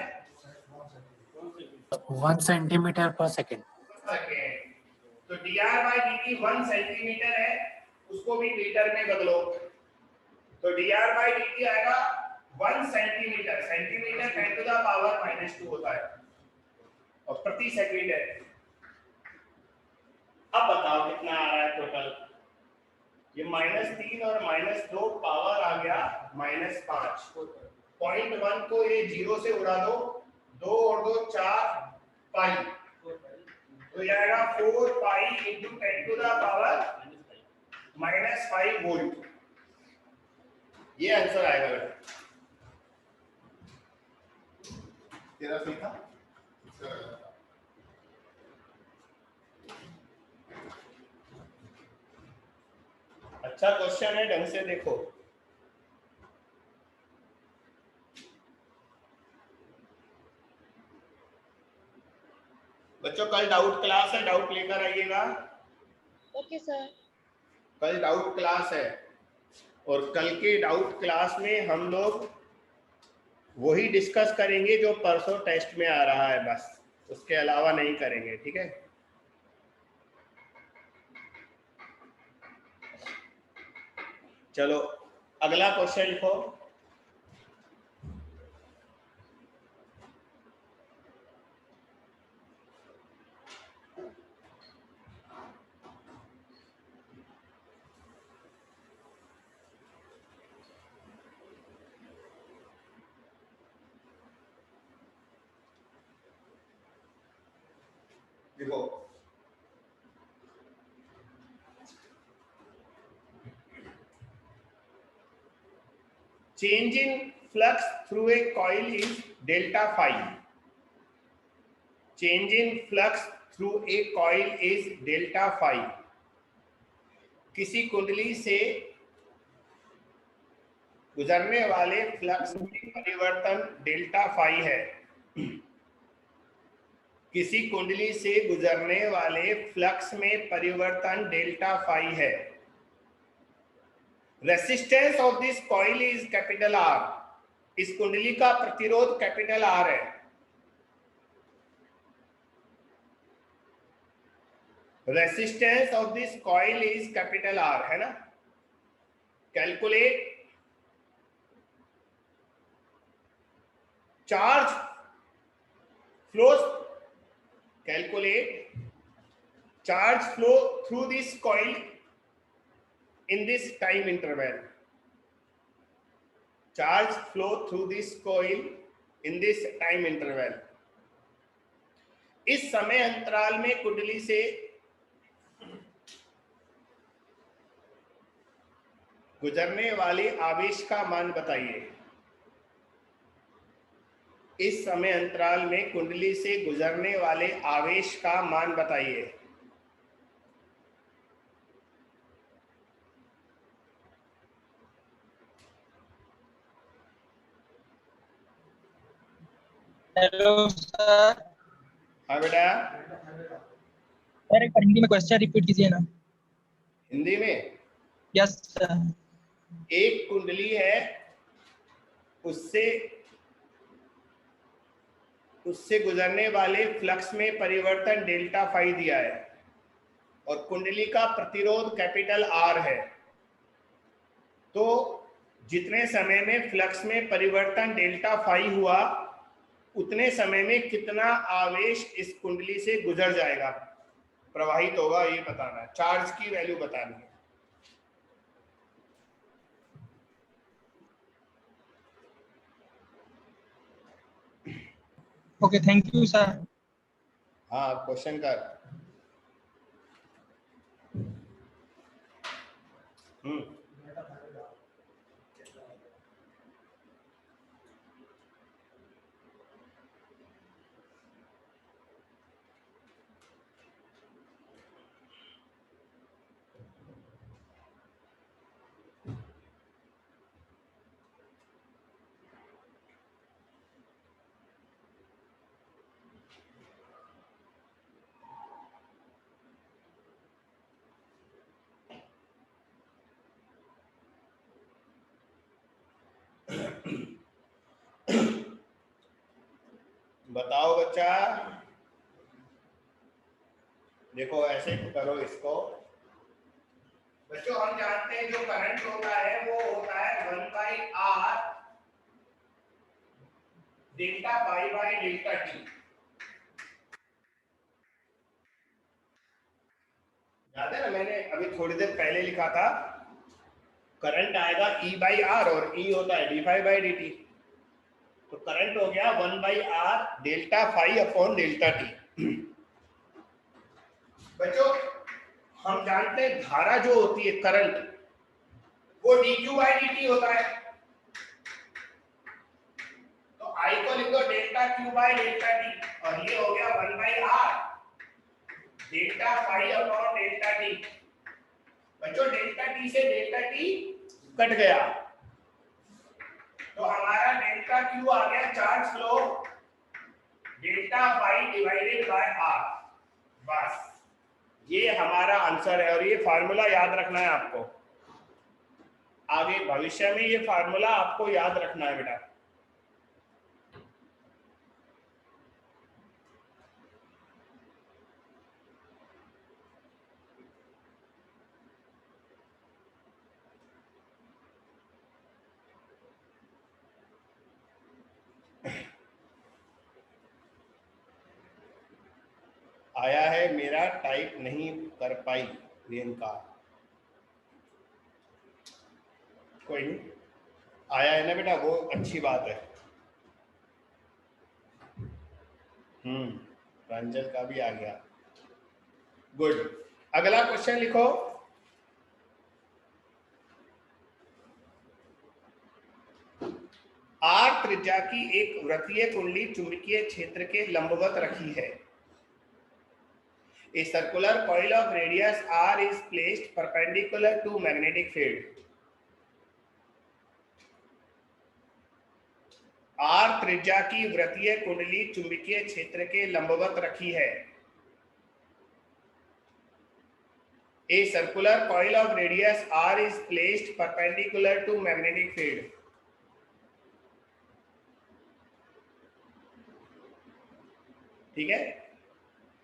1 सेंटीमीटर पर सेकेंड। तो dr/dt 1 सेंटीमीटर है, उसको भी मीटर में बदलो, तो dr/dt आएगा 1 सेंटीमीटर। सेंटीमीटर 10⁻⁻² होता है और प्रति सेकंड है। अब बताओ कितना आ रहा है टोटल? ये -3 और -2 पावर आ गया -5। 0.1 को ये 0 से उड़ा दो, 2 और 2 4 पाई, तो जाएगा 4 pi into 10 to the power -5 volt. ये आंसर आएगा बेटा। तेरा सही था। अच्छा क्वेश्चन है, ढंग से देखो। बच्चों कल डाउट क्लास है, डाउट लेकर आइएगा। Okay sir. कल डाउट क्लास है और कल के डाउट क्लास में हम लोग वही डिस्कस करेंगे जो परसों टेस्ट में आ रहा है, बस उसके अलावा नहीं करेंगे, ठीक है। चलो अगला क्वेश्चन लिखो। देखो change in flux through a coil is delta phi. Change in flux through a coil is delta phi. किसी कुंडली से गुजरने वाले फ्लक्स में परिवर्तन डेल्टा फाई है। किसी कुंडली से गुजरने वाले फ्लक्स में परिवर्तन डेल्टा फाई है। Resistance of this coil is capital R. इस कुंडली का प्रतिरोध कैपिटल आर है। Resistance of this coil is capital R, है ना। Calculate charge flows, calculate charge flow through this coil in this time interval. Charge flow through this coil in this time interval. इस समय अंतराल में कुंडली से गुजरने वाले आवेश का मान बताइए। इस समय अंतराल में कुंडली से गुजरने वाले आवेश का मान बताइए। Hello sir. हाँ बेटा। सर एक बार हिंदी में क्वेश्चन रिपीट कीजिए ना। हिंदी में? Yes sir. एक कुंडली है, उससे गुजरने वाले फ्लक्स में परिवर्तन डेल्टा फाई दिया है और कुंडली का प्रतिरोध कैपिटल आर है। तो जितने समय में फ्लक्स में परिवर्तन डेल्टा फाई हुआ उतने समय में कितना आवेश इस कुंडली से गुजर जाएगा, प्रवाहित होगा, ये बताना है। चार्ज की वैल्यू बतानी है। Okay thank you sir. हाँ क्वेश्चन कर। बताओ बच्चा। देखो ऐसे करो इसको। बच्चों हम जानते हैं जो करंट होता है वो होता है 1/r delta pi by delta T. याद है ना, मैंने अभी थोड़ी देर पहले लिखा था करंट आएगा E/R और E होता है d∅/dt। तो करंट हो गया 1/r delta phi upon delta t. बच्चों हम जानते हैं धारा जो होती है करंट वो dq बाई dt होता है, तो I को लिख दो delta q by delta t, और ये हो गया 1 by r delta phi upon delta t। बच्चों डेल्टा t से डेल्टा t कट गया, तो हमारा डेल्टा q आ गया charge flow delta phi divided by r। बस ये हमारा आंसर है, और ये फार्मूला याद रखना है आपको, आगे भविष्य में ये फार्मूला आपको याद रखना है बेटा। आया है मेरा टाइप नहीं कर पाई प्रियंका, कोई नहीं, आया है ना बेटा, वो अच्छी बात है। प्रांजल का भी आ गया, गुड। अगला क्वेश्चन लिखो। आर त्रिज्या की एक वृत्तीय कुंडली चुंबकीय क्षेत्र के लंबवत रखी है। A circular coil of radius r is placed perpendicular to magnetic field. R त्रिज्या की वृत्तीय कुंडली चुंबकीय क्षेत्र के लंबवत रखी है। A circular coil of radius r is placed perpendicular to magnetic field. ठीक है,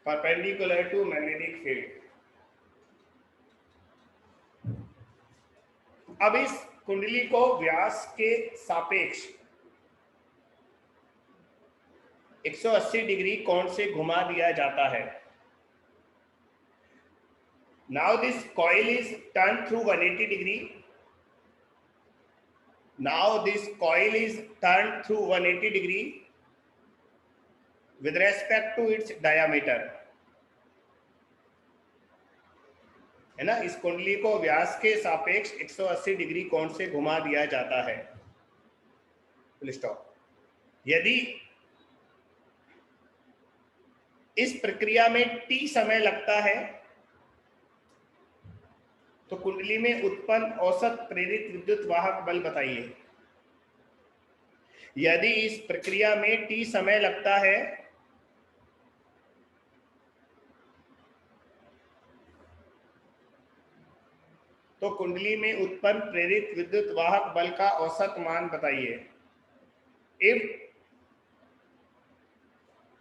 परपेंडिकुलर टू मैग्नेटिक फील्ड। अब इस कुंडली को व्यास के सापेक्ष 180 डिग्री कोण से घुमा दिया जाता है। Now this coil is turn through 180 degree. Now this coil is turn through 180 degree with respect to its diameter, है ना। इस कुंडली को व्यास के सापेक्ष 180 डिग्री कोण से घुमा दिया जाता है। Full stop. यदि इस प्रक्रिया में t समय लगता है तो कुंडली में उत्पन्न औसत प्रेरित विद्युत वाहक बल बताइए। यदि इस प्रक्रिया में t समय लगता है तो कुंडली में उत्पन्न प्रेरित विद्युत वाहक बल का औसत मान बताइए। If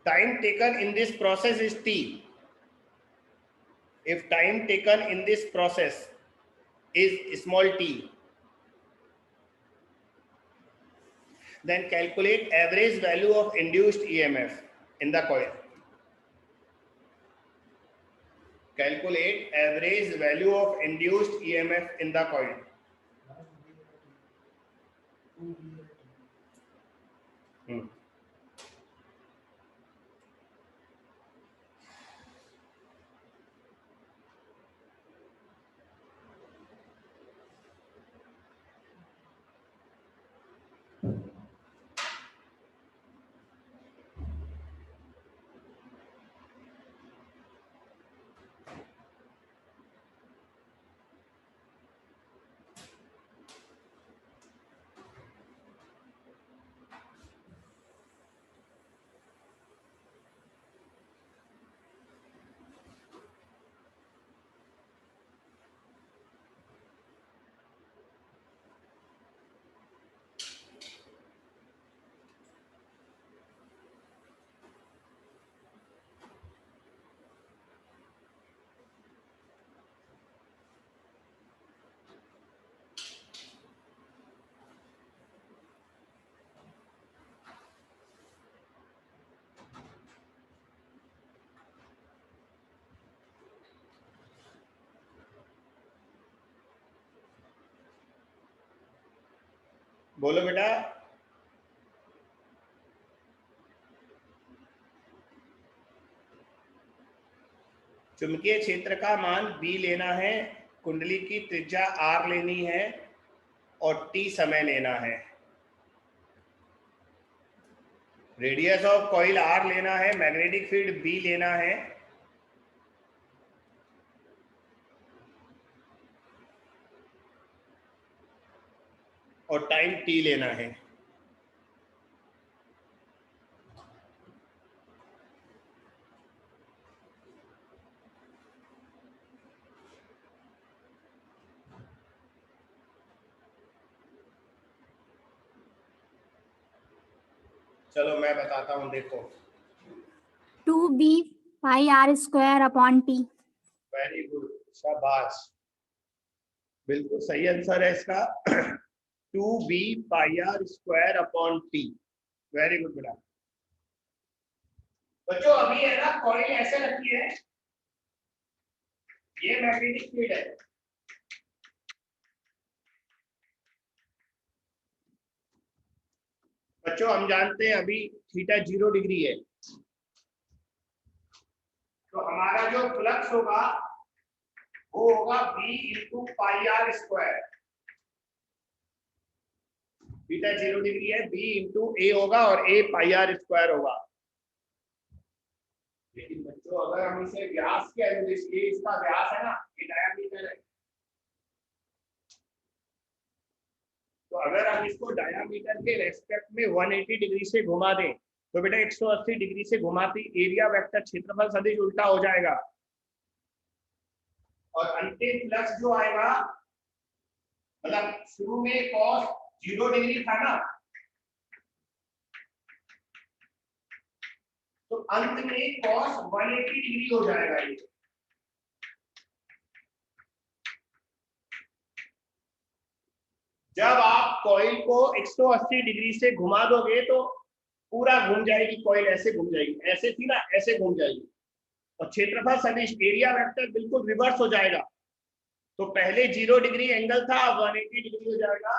time taken in this process is t, if time taken in this process is small t, then calculate average value of induced EMF in the coil. Calculate average value of induced EMF in the coil. बोलो बेटा। चुंबकीय क्षेत्र का मान B लेना है, कुंडली की त्रिज्या R लेनी है और T समय लेना है। रेडियस ऑफ कॉइल R लेना है, मैग्नेटिक फील्ड B लेना है और टाइम T लेना है। चलो मैं बताता हूं, देखो 2b pi r square upon t। Very good, शाबाश, बिल्कुल सही आंसर है इसका 2b पाई r square upon t। Very good बेटा। बच्चों अभी है ना कॉइल ऐसे रखी है, ये मैग्नेटिक फील्ड है, बच्चों हम जानते हैं अभी थीटा 0 डिग्री है, तो हमारा जो फ्लक्स होगा वो होगा b into pi are square. Theta 0 degree है, b इंटू ए होगा और a पाई आर स्क्वायर होगा। लेकिन बच्चों अगर हम इसे व्यास के अनुदिश, ये इसका व्यास है ना, ये डायामीटर है, तो अगर हम इसको डायामीटर के रेस्पेक्ट में 180 डिग्री से घुमा दें तो बेटा 180 डिग्री से घुमाते एरिया वेक्टर क्षेत्रफल सदिश उल्टा हो जाएगा और अंतिम फ्लक्स जो आएगा, मतलब शुरू में cos 0 डिग्री था ना, तो अंत में cos 180 डिग्री हो जाएगा ये। जब आप कॉइल को 180 डिग्री से घुमा दोगे तो पूरा घूम जाएगी कॉइल, ऐसे घूम जाएगी, ऐसे थी ना ऐसे घूम जाएगी, और क्षेत्रफल सदिश एरिया वेक्टर बिल्कुल रिवर्स हो जाएगा। तो पहले 0 डिग्री एंगल था, अब 180 डिग्री हो जाएगा।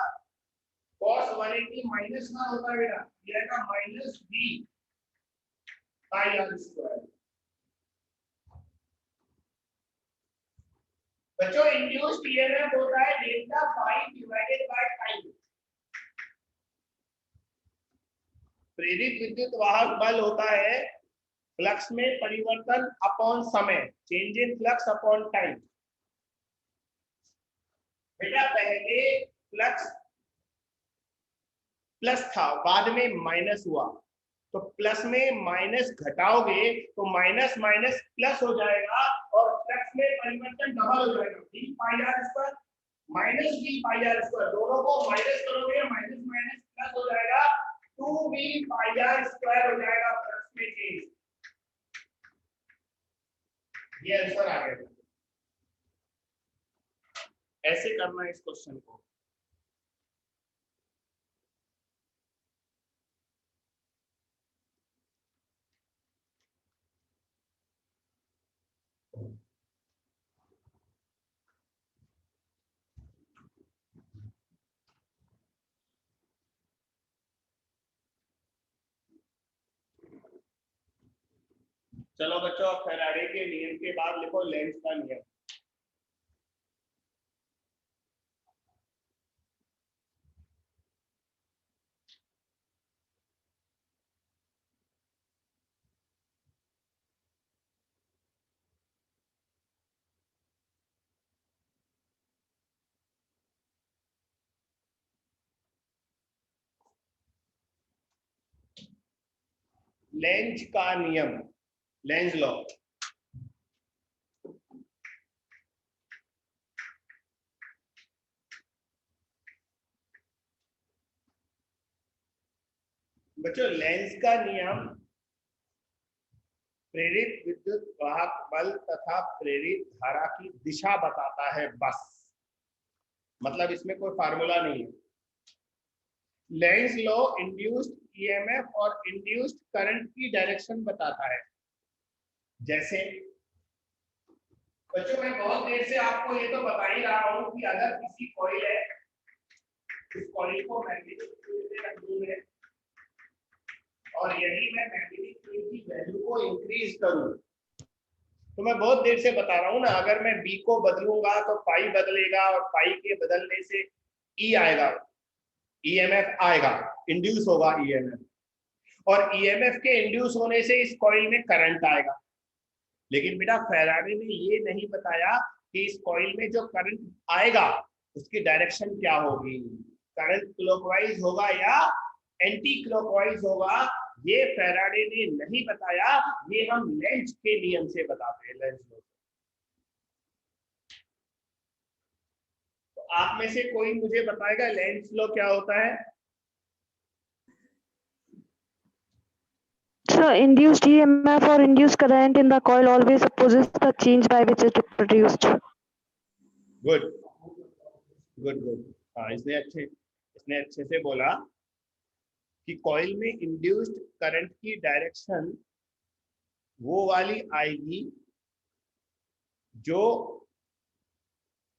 cos 180 माइनस का होता है बेटा, ये आएगा minus b pi are square. बच्चों इंड्यूस्ड ईएमएफ होता है delta pi divided by time. प्रेरित विद्युत वाहक बल होता है फ्लक्स में परिवर्तन अपॉन समय, change in flux upon time. बेटा पहले फ्लक्स प्लस था, बाद में माइनस हुआ, तो प्लस में माइनस घटाओगे तो माइनस माइनस प्लस हो जाएगा और फ्लक्स में परिवर्तन डबल हो जाएगा, b pi are square minus b pi are square, दोनों को माइनस करोगे माइनस माइनस प्लस हो जाएगा, 2b पाई आर स्क्वायर हो जाएगा फ्लक्स में चेंज। ये आंसर आ गया। ऐसे करना है इस क्वेश्चन को। चलो बच्चों फैराडे के नियम के बाद लिखो लेंज का नियम। लेंज का नियम, लेंज लॉ। बच्चों लेंज का नियम प्रेरित विद्युत वाहक बल तथा प्रेरित धारा की दिशा बताता है बस, मतलब इसमें कोई फार्मूला नहीं है। लेंज लॉ इंड्यूस्ड ईएमएफ और इंड्यूस्ड करंट की डायरेक्शन बताता है। जैसे बच्चों मैं बहुत देर से आपको ये तो बता ही रहा हूं कि अगर किसी कॉइल है, इस कॉइल को मैग्नेटिक फील्ड से रख दूं मैं, और यदि मैं मैग्नेटिक फील्ड की वैल्यू को इंक्रीज करूं, तो मैं बहुत देर से बता रहा हूं ना, अगर मैं बी को बदलूंगा तो पाई बदलेगा और पाई के बदलने से ई आएगा, ईएमएफ आएगा, इंड्यूस होगा ईएमएफ, और ईएमएफ के इंड्यूस होने से इस कॉइल में करंट आएगा। लेकिन बेटा फैराडे ने ये नहीं बताया कि इस कॉइल में जो करंट आएगा उसकी डायरेक्शन क्या होगी, करंट क्लॉकवाइज होगा या एंटी क्लॉकवाइज होगा, ये फैराडे ने नहीं बताया। ये हम लेंज के नियम से बताते हैं, लेंज लॉ। तो आप में से कोई मुझे बताएगा लेंज लॉ क्या होता है? So induced EMF or induced current in the coil always opposes the change by which it is produced. Good good good. हाँ, इसने अच्छे से बोला कि कॉइल में इंड्यूस्ड करंट की डायरेक्शन वो वाली आएगी जो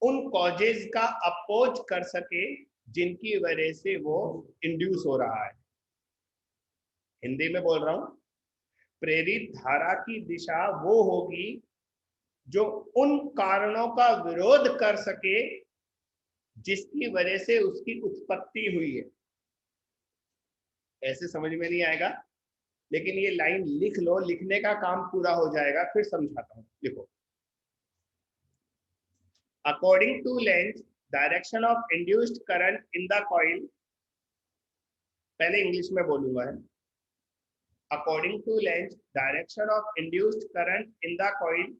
उन कॉजेज का अपोज कर सके जिनकी वजह से वो इंड्यूस हो रहा है। हिंदी में बोल रहा हूं, प्रेरित धारा की दिशा वो होगी जो उन कारणों का विरोध कर सके जिसकी वजह से उसकी उत्पत्ति हुई है। ऐसे समझ में नहीं आएगा, लेकिन ये लाइन लिख लो, लिखने का काम पूरा हो जाएगा, फिर समझाता हूं। लिखो, according to Lenz direction of induced current in the coil, पहले इंग्लिश में बोलूंगा है। According to Lenz, direction of induced current in the coil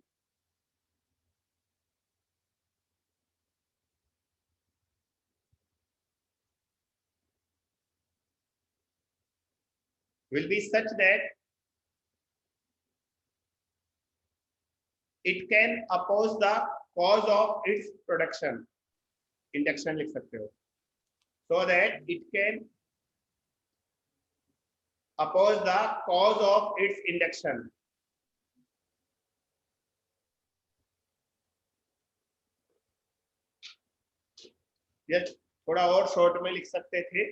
will be such that it can oppose the cause of its production. Induction लिख सकते हो, so that it can oppose the cause of its induction. ये थोड़ा और short में लिख सकते थे,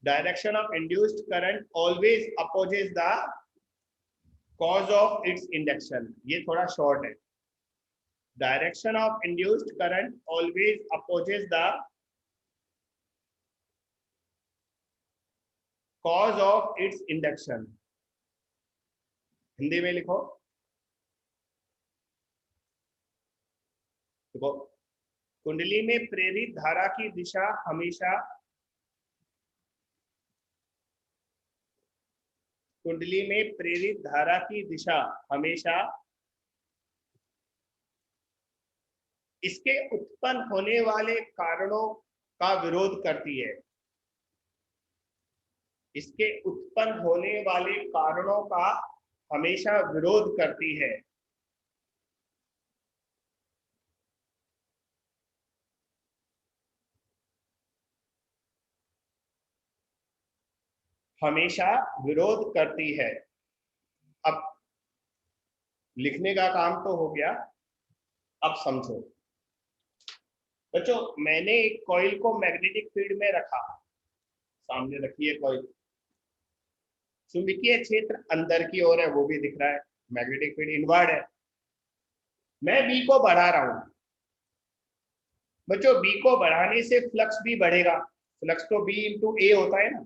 direction of induced current always opposes the cause of its induction. ये थोड़ा शॉर्ट है। Direction of induced current always opposes the cause of its induction. Hindi में लिखो, देखो, कुंडली में प्रेरित धारा की दिशा हमेशा, कुंडली में प्रेरित धारा की दिशा हमेशा इसके उत्पन्न होने वाले कारणों का विरोध करती है। इसके उत्पन्न होने वाले कारणों का हमेशा विरोध करती है। हमेशा विरोध करती है। अब लिखने का काम तो हो गया, अब समझो बच्चों। मैंने एक कॉइल को मैग्नेटिक फील्ड में रखा, सामने रखी है कॉइल, चुंबकीय क्षेत्र अंदर की ओर है, वो भी दिख रहा है, मैग्नेटिक फील्ड इनवर्ड है। मैं बी को बढ़ा रहा हूं बच्चों, बी को बढ़ाने से फ्लक्स भी बढ़ेगा। फ्लक्स तो बी इंटू ए होता है ना,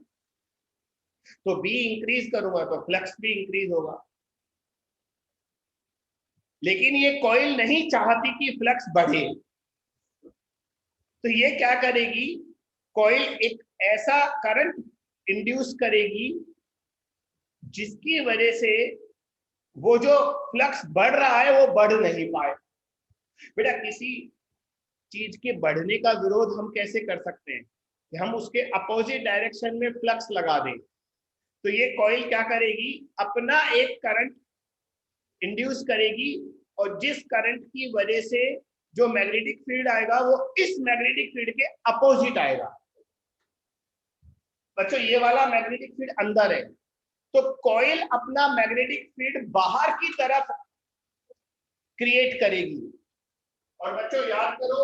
तो बी इंक्रीज करूंगा तो फ्लक्स भी इंक्रीज होगा। लेकिन ये कॉइल नहीं चाहती कि फ्लक्स बढ़े, तो ये क्या करेगी, कॉइल एक ऐसा करंट इंड्यूस करेगी जिसकी वजह से वो जो फ्लक्स बढ़ रहा है वो बढ़ नहीं पाए। बेटा किसी चीज के बढ़ने का विरोध हम कैसे कर सकते हैं कि हम उसके अपोजिट डायरेक्शन में फ्लक्स लगा दें। तो ये कॉइल क्या करेगी, अपना एक करंट इंड्यूस करेगी और जिस करंट की वजह से जो मैग्नेटिक फील्ड आएगा वो इस मैग्नेटिक फील्ड के अपोजिट आएगा। बच्चों ये वाला मैग्नेटिक फील्ड अंदर है, तो कॉइल अपना मैग्नेटिक फील्ड बाहर की तरफ क्रिएट करेगी। और बच्चों याद करो,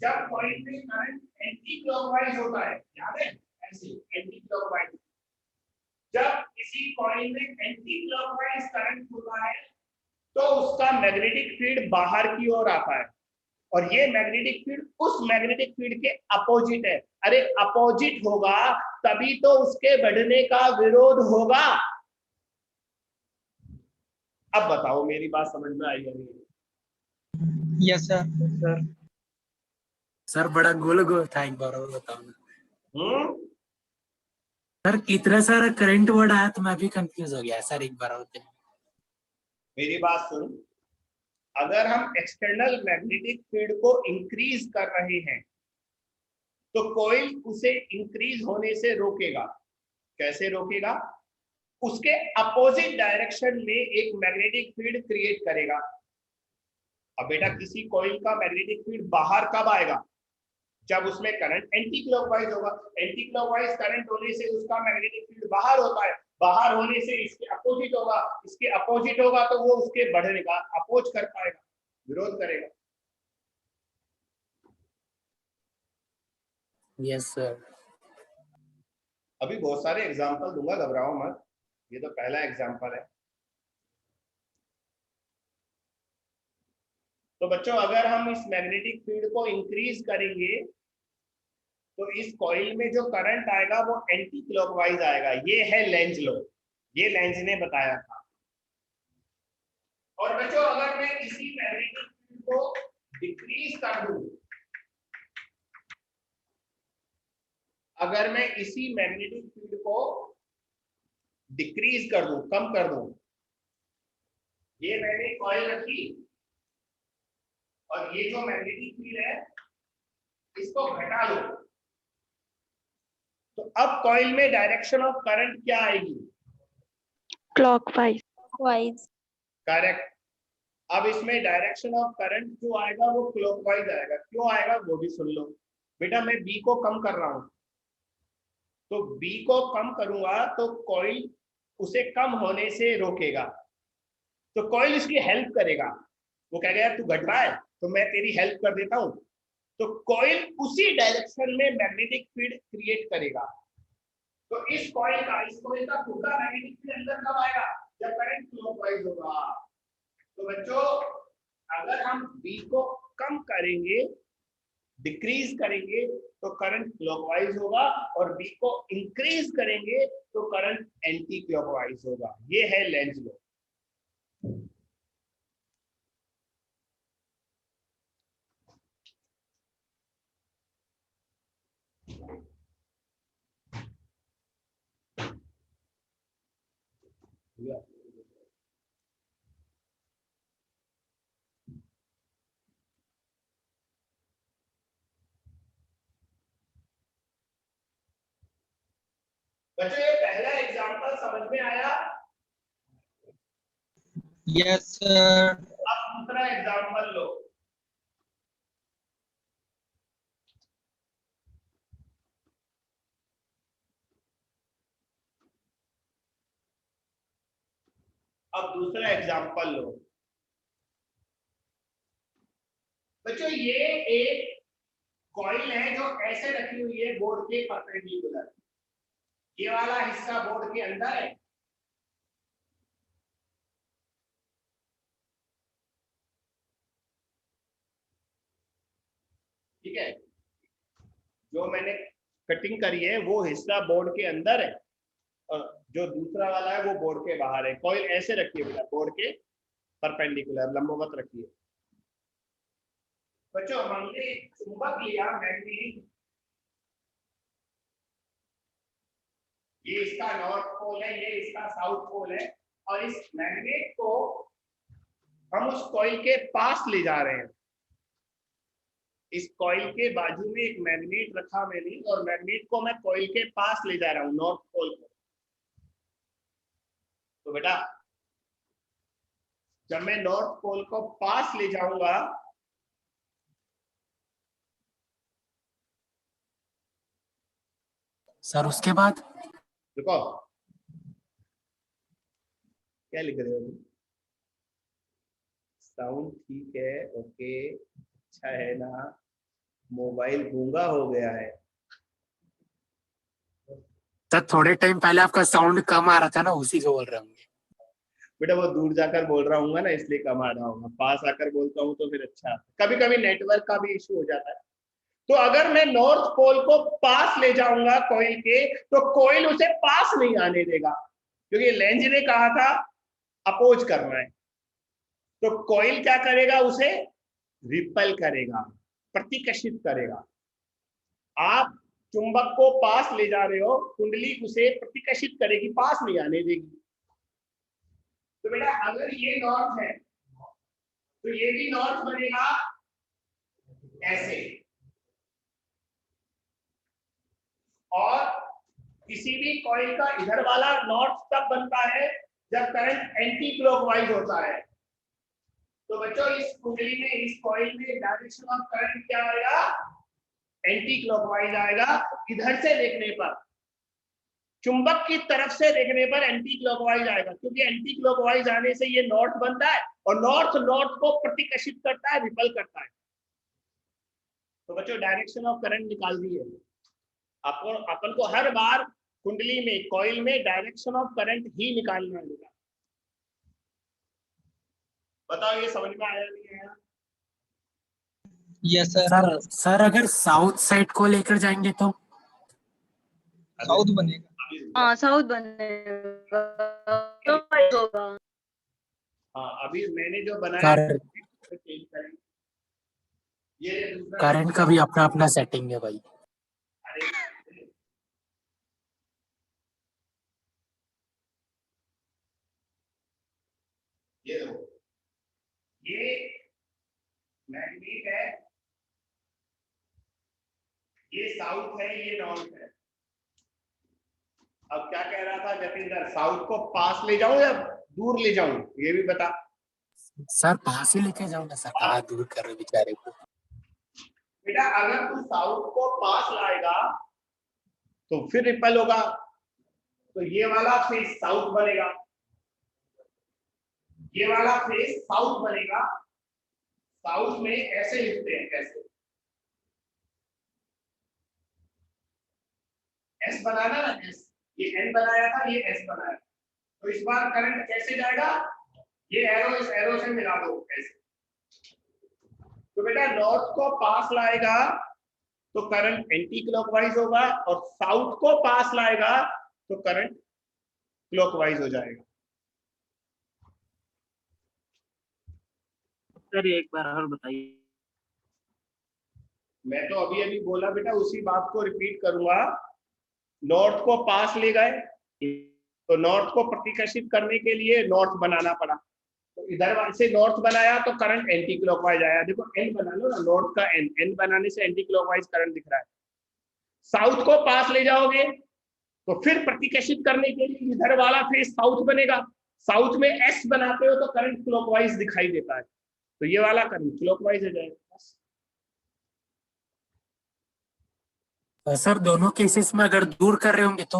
जब कॉइल में करंट एंटी क्लॉकवाइज होता है, याद है ऐसे एंटी क्लॉकवाइज, जब किसी कॉइल में एंटी क्लॉकवाइज करंट होता है तो उसका मैग्नेटिक फील्ड बाहर की ओर आता है, और ये मैग्नेटिक फील्ड उस मैग्नेटिक फील्ड के अपोजिट है। अरे अपोजिट होगा तभी तो उसके बढ़ने का विरोध होगा। अब बताओ मेरी बात समझ में आई है? Yes sir. सर बड़ा गोल गोल था, एक बार और बताओ ना। सर कितना सारा करंट वर्ड आया तो मैं भी कंफ्यूज हो गया सर, एक बार और बताइए। मेरी बात सुन, अगर हम एक्सटर्नल मैग्नेटिक फील्ड को इंक्रीज कर रहे हैं तो कॉइल उसे इंक्रीज होने से रोकेगा। कैसे रोकेगा? उसके अपोजिट डायरेक्शन में एक मैग्नेटिक फील्ड क्रिएट करेगा। अब बेटा किसी कॉइल का मैग्नेटिक फील्ड बाहर कब आएगा? जब उसमें करंट एंटी क्लॉकवाइज होगा। एंटी क्लॉकवाइज करंट होने से उसका मैग्नेटिक फील्ड बाहर होता है, बाहर होने से इसके अपोजिट होगा, इसके अपोजिट होगा तो वो उसके बढ़ने का अपोज कर पाएगा, विरोध करेगा। Yes sir. अभी बहुत सारे एग्जांपल दूंगा, घबराओ मत, ये तो पहला एग्जांपल है। तो बच्चों अगर हम इस मैग्नेटिक फील्ड को इंक्रीज करेंगे तो इस कॉइल में जो करंट आएगा वो एंटी क्लॉकवाइज आएगा। ये है लेंज लॉ, ये लेंज ने बताया था। और बच्चों अगर मैं इसी मैग्नेटिक फील्ड को डिक्रीज कर दूं, अगर मैं इसी मैग्नेटिक फील्ड को डिक्रीज कर दूं, कम कर दूं, ये मैंने कॉइल रखी और ये जो मैग्नेटिक फील्ड है इसको घटा लो, तो अब कॉइल में डायरेक्शन ऑफ करंट क्या आएगी? क्लॉकवाइज। करेक्ट। अब इसमें डायरेक्शन ऑफ करंट जो आएगा वो क्लॉकवाइज आएगा। क्यों आएगा वो भी सुन लो बेटा। मैं बी को कम कर रहा हूं, तो बी को कम करूंगा तो कॉइल उसे कम होने से रोकेगा, तो कॉइल इसकी हेल्प करेगा। वो कहेगा यार तू घट रहा है तो मैं तेरी हेल्प कर देता हूं, तो कॉइल उसी डायरेक्शन में मैग्नेटिक फील्ड क्रिएट करेगा। तो इस कॉइल का खुद का मैग्नेटिक फील्ड अंदर कब आएगा? जब करंट क्लॉकवाइज होगा। तो बच्चों अगर हम बी को कम करेंगे, डिक्रीज करेंगे तो करंट क्लॉकवाइज होगा, और बी को इंक्रीज करेंगे तो करंट एंटी क्लॉकवाइज होगा। ये है लेंज लॉ। बच्चों ये पहला एग्जांपल समझ में आया? Yes sir. अब दूसरा एग्जांपल लो। अब दूसरा एग्जांपल लो। बच्चों ये एक कॉइल है जो ऐसे रखी हुई है बोर्ड के परपेंडिकुलर। ये वाला हिस्सा बोर्ड के अंदर है, ठीक है। जो मैंने कटिंग करी है वो हिस्सा बोर्ड के अंदर है, और जो दूसरा वाला है वो बोर्ड के बाहर है। कॉइल ऐसे रखिए बेटा, बोर्ड के परपेंडिकुलर लंबवत रखिए। बच्चों हमने चुंबक लिया मैग्नेट, ये इसका नॉर्थ पोल है, ये इसका साउथ पोल है, और इस मैग्नेट को हम उस कॉइल के पास ले जा रहे हैं। इस कॉइल के बाजू में एक मैग्नेट रखा मैंने, और मैग्नेट को मैं कॉइल के पास ले जा रहा हूं, नॉर्थ पोल को। तो बेटा जब मैं नॉर्थ पोल को पास ले जाऊंगा सर उसके बाद देखो क्या लिख रहे हो? साउंड ठीक है, ओके, अच्छा है ना? मोबाइल गूंगा हो गया है। सर थोड़े टाइम पहले आपका साउंड कम आ रहा था ना, उसी को बोल रहे होंगे। बेटा वो दूर जाकर बोल रहा हूँ ना, इसलिए कम आ रहा होगा, पास आकर बोलता हूँ तो फिर अच्छा। कभी कभी नेटवर्क का भी इशू हो जाता है। तो अगर मैं नॉर्थ पोल को पास ले जाऊंगा कॉइल के, तो कॉइल उसे पास नहीं आने देगा, क्योंकि लेंज ने कहा था अपोज करना है। तो कॉइल क्या करेगा, उसे रिपेल करेगा, प्रतिकर्षित करेगा। आप चुंबक को पास ले जा रहे हो, कुंडली उसे प्रतिकर्षित करेगी, पास नहीं आने देगी। तो बेटा अगर ये नॉर्थ है तो ये भी नॉर्थ बनेगा ऐसे, और किसी भी कॉइल का इधर वाला नॉर्थ तब बनता है जब करंट एंटी क्लॉकवाइज होता है। तो बच्चों इस कुंडली में, इस कॉइल में डायरेक्शन ऑफ करंट क्या आएगा, एंटी क्लॉकवाइज आएगा। इधर से देखने पर, चुंबक की तरफ से देखने पर एंटी क्लॉकवाइज आएगा, क्योंकि एंटी क्लॉकवाइज आने से ये नॉर्थ बनता है, और नॉर्थ नॉर्थ को प्रतिकर्षित करता है, रिपेल करता है। तो बच्चों डायरेक्शन ऑफ करंट निकाल दिए। अपन को हर बार कुंडली में, कॉइल में डायरेक्शन ऑफ करंट ही निकालना है। बताओ ये समझ में आया नहीं आया? Yes sir. सर सर अगर साउथ साइड को लेकर जाएंगे तो साउथ बनेगा। हाँ साउथ बनेगा। हाँ अभी मैंने जो बनाया चेंज करेंगे। ये दूसरा करंट का भी अपना अपना सेटिंग है भाई। अरे ये देखो, ये मैग्नेट है, ये साउथ है, ये नॉर्थ है। अब क्या कह रहा था जतिंदर, साउथ को पास ले जाऊं या दूर ले जाऊं, ये भी बता। सर पास ही लेके जाओ ना सर, कहाँ दूर कर रहे बेचारे को। बेटा अगर तू साउथ को पास लाएगा तो फिर रिपेल होगा, तो ये वाला फेस साउथ बनेगा, ये वाला फेस साउथ बनेगा। साउथ में ऐसे लिखते हैं, कैसे एस बनाना ना, एस, ये एन बनाया था, ये एस बनाया। तो इस बार करंट कैसे जाएगा, ये एरो इस एरो से मिला दो ऐसे। तो बेटा नॉर्थ को पास लाएगा तो करंट एंटी क्लॉकवाइज होगा, और साउथ को पास लाएगा तो करंट क्लॉकवाइज हो जाएगा। सर एक बार और बताइए। मैं तो अभी अभी बोला बेटा, उसी बात को रिपीट करूंगा। नॉर्थ को पास ले गए तो नॉर्थ को प्रतिकर्षित करने के लिए नॉर्थ बनाना पड़ा, तो इधर से नॉर्थ बनाया तो करंट एंटी क्लॉकवाइज आया। देखो एन बना लो ना, नॉर्थ का एन, एन बनाने से एंटी क्लॉकवाइज करंट दिख रहा है। साउथ को पास ले जाओगे तो फिर प्रतिकर्षित करने के लिए इधर वाला फेस साउथ बनेगा। साउथ में एस बनाते हो तो करंट क्लॉकवाइज दिखाई देता है, तो ये वाला करंट क्लॉकवाइज हो जाएगा। सर दोनों केसेस में अगर दूर कर रहे होंगे तो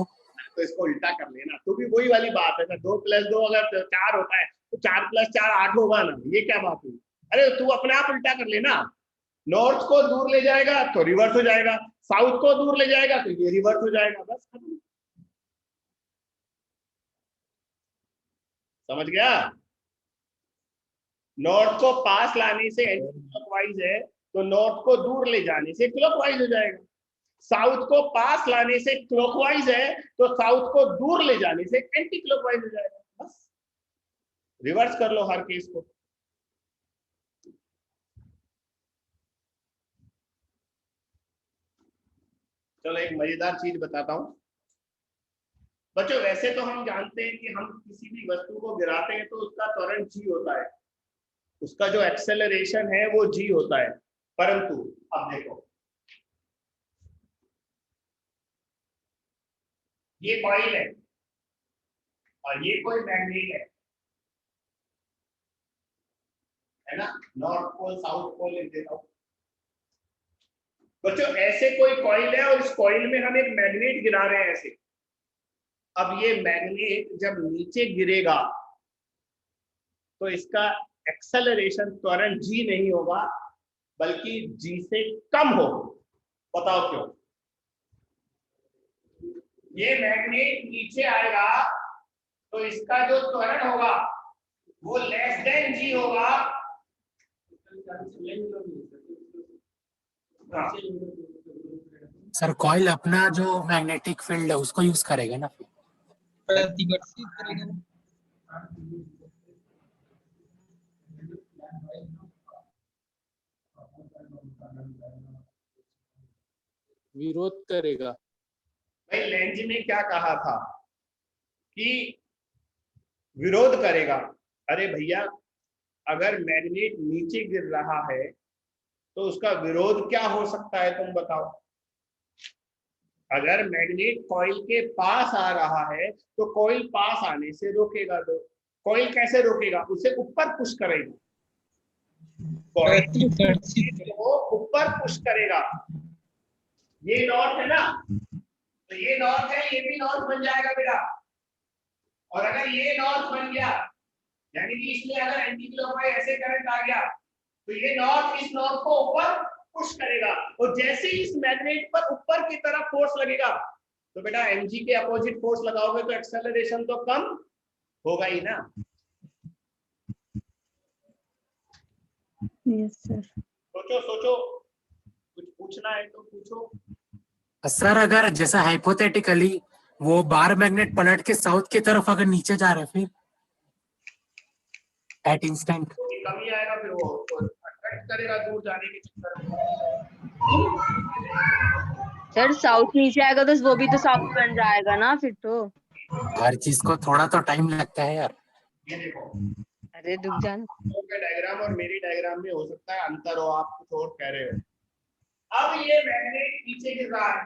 इसको उल्टा कर लेना, तो भी वही वाली बात है। 2 + 2 अगर 4 होता है तो 4 + 4 8 होगा ना, ये क्या बात हुई? अरे तू अपने आप उल्टा कर लेना। नॉर्थ को दूर ले जाएगा तो रिवर्स हो जाएगा, साउथ को दूर ले जाएगा तो ये रिवर्स हो जाएगा, बस खत्म। समझ गया? नॉर्थ को पास लाने से एंटी क्लॉकवाइज है, तो नॉर्थ को दूर ले जाने से क्लॉकवाइज हो जाएगा। साउथ को पास लाने से क्लॉकवाइज है, तो साउथ को दूर ले जाने से एंटी क्लॉकवाइज हो जाएगा। बस रिवर्स कर लो हर केस को। चलो एक मजेदार चीज बताता हूं बच्चों। वैसे तो हम जानते हैं कि हम किसी भी वस्तु को गिराते हैं तो उसका त्वरण जी होता है, उसका जो एक्सेलरेशन है वो जी होता है। परंतु अब देखो, ये कॉइल है और ये कोई मैग्नेट है ना, नॉर्थ पोल साउथ पोल लिख देता हूं बच्चों। ऐसे कोई कॉइल है और इस कॉइल में हम एक मैग्नेट गिरा रहे हैं ऐसे। अब ये मैग्नेट जब नीचे गिरेगा तो इसका एक्सेलरेशन त्वरण जी नहीं होगा बल्कि जी से कम होगा। बताओ क्यों? ये मैग्नेट नीचे आएगा तो इसका जो त्वरण होगा वो लेस देन जी होगा। हाँ। सर कॉइल अपना जो मैग्नेटिक फील्ड है उसको यूज करेगा ना फिर। प्रतिवर्ती करेगा। विरोध करेगा। भाई लेंज ने क्या कहा था कि विरोध करेगा। अरे भैया, अगर मैग्नेट नीचे गिर रहा है तो उसका विरोध क्या हो सकता है, तुम बताओ। अगर मैग्नेट कॉइल के पास आ रहा है तो कॉइल पास आने से रोकेगा। तो कॉइल कैसे रोकेगा? उसे ऊपर पुश करेगा। कॉइल को ऊपर पुश करेगा। ये नॉर्थ है ना, तो ये नॉर्थ है, ये भी नॉर्थ बन जाएगा बेटा। और अगर ये नॉर्थ बन गया, यानी कि इसमें अगर एंटी क्लॉकवाइज ऐसे करंट आ गया तो ये नॉर्थ इस नॉर्थ को ऊपर पुश करेगा। और जैसे ही इस मैग्नेट पर ऊपर की तरफ फोर्स लगेगा तो बेटा mg के अपोजिट फोर्स लगाओगे तो एक्सेलरेशन तो कम होगा ही ना। Yes, sir. सोचो सोचो, कुछ पूछना है तो पूछो। सर अगर जैसा हाइपोथेटिकली वो बार मैग्नेट पलट के साउथ की तरफ अगर नीचे जा रहे फिर एट इंस्टेंट कमी आएगा, फिर वो अट्रैक्ट करेगा दूर जाने के चक्कर में। सर साउथ नीचे आएगा तो वो भी तो साउथ बन जाएगा ना फिर तो। हर चीज को थोड़ा तो टाइम लगता है यार। ये देखो, अरे दुख जान। डायग्राम और मेरी डायग्राम में हो सकता है अंतर हो, आप कुछ और कह रहे हो। अब ये मैग्नेट नीचे गिर रहा है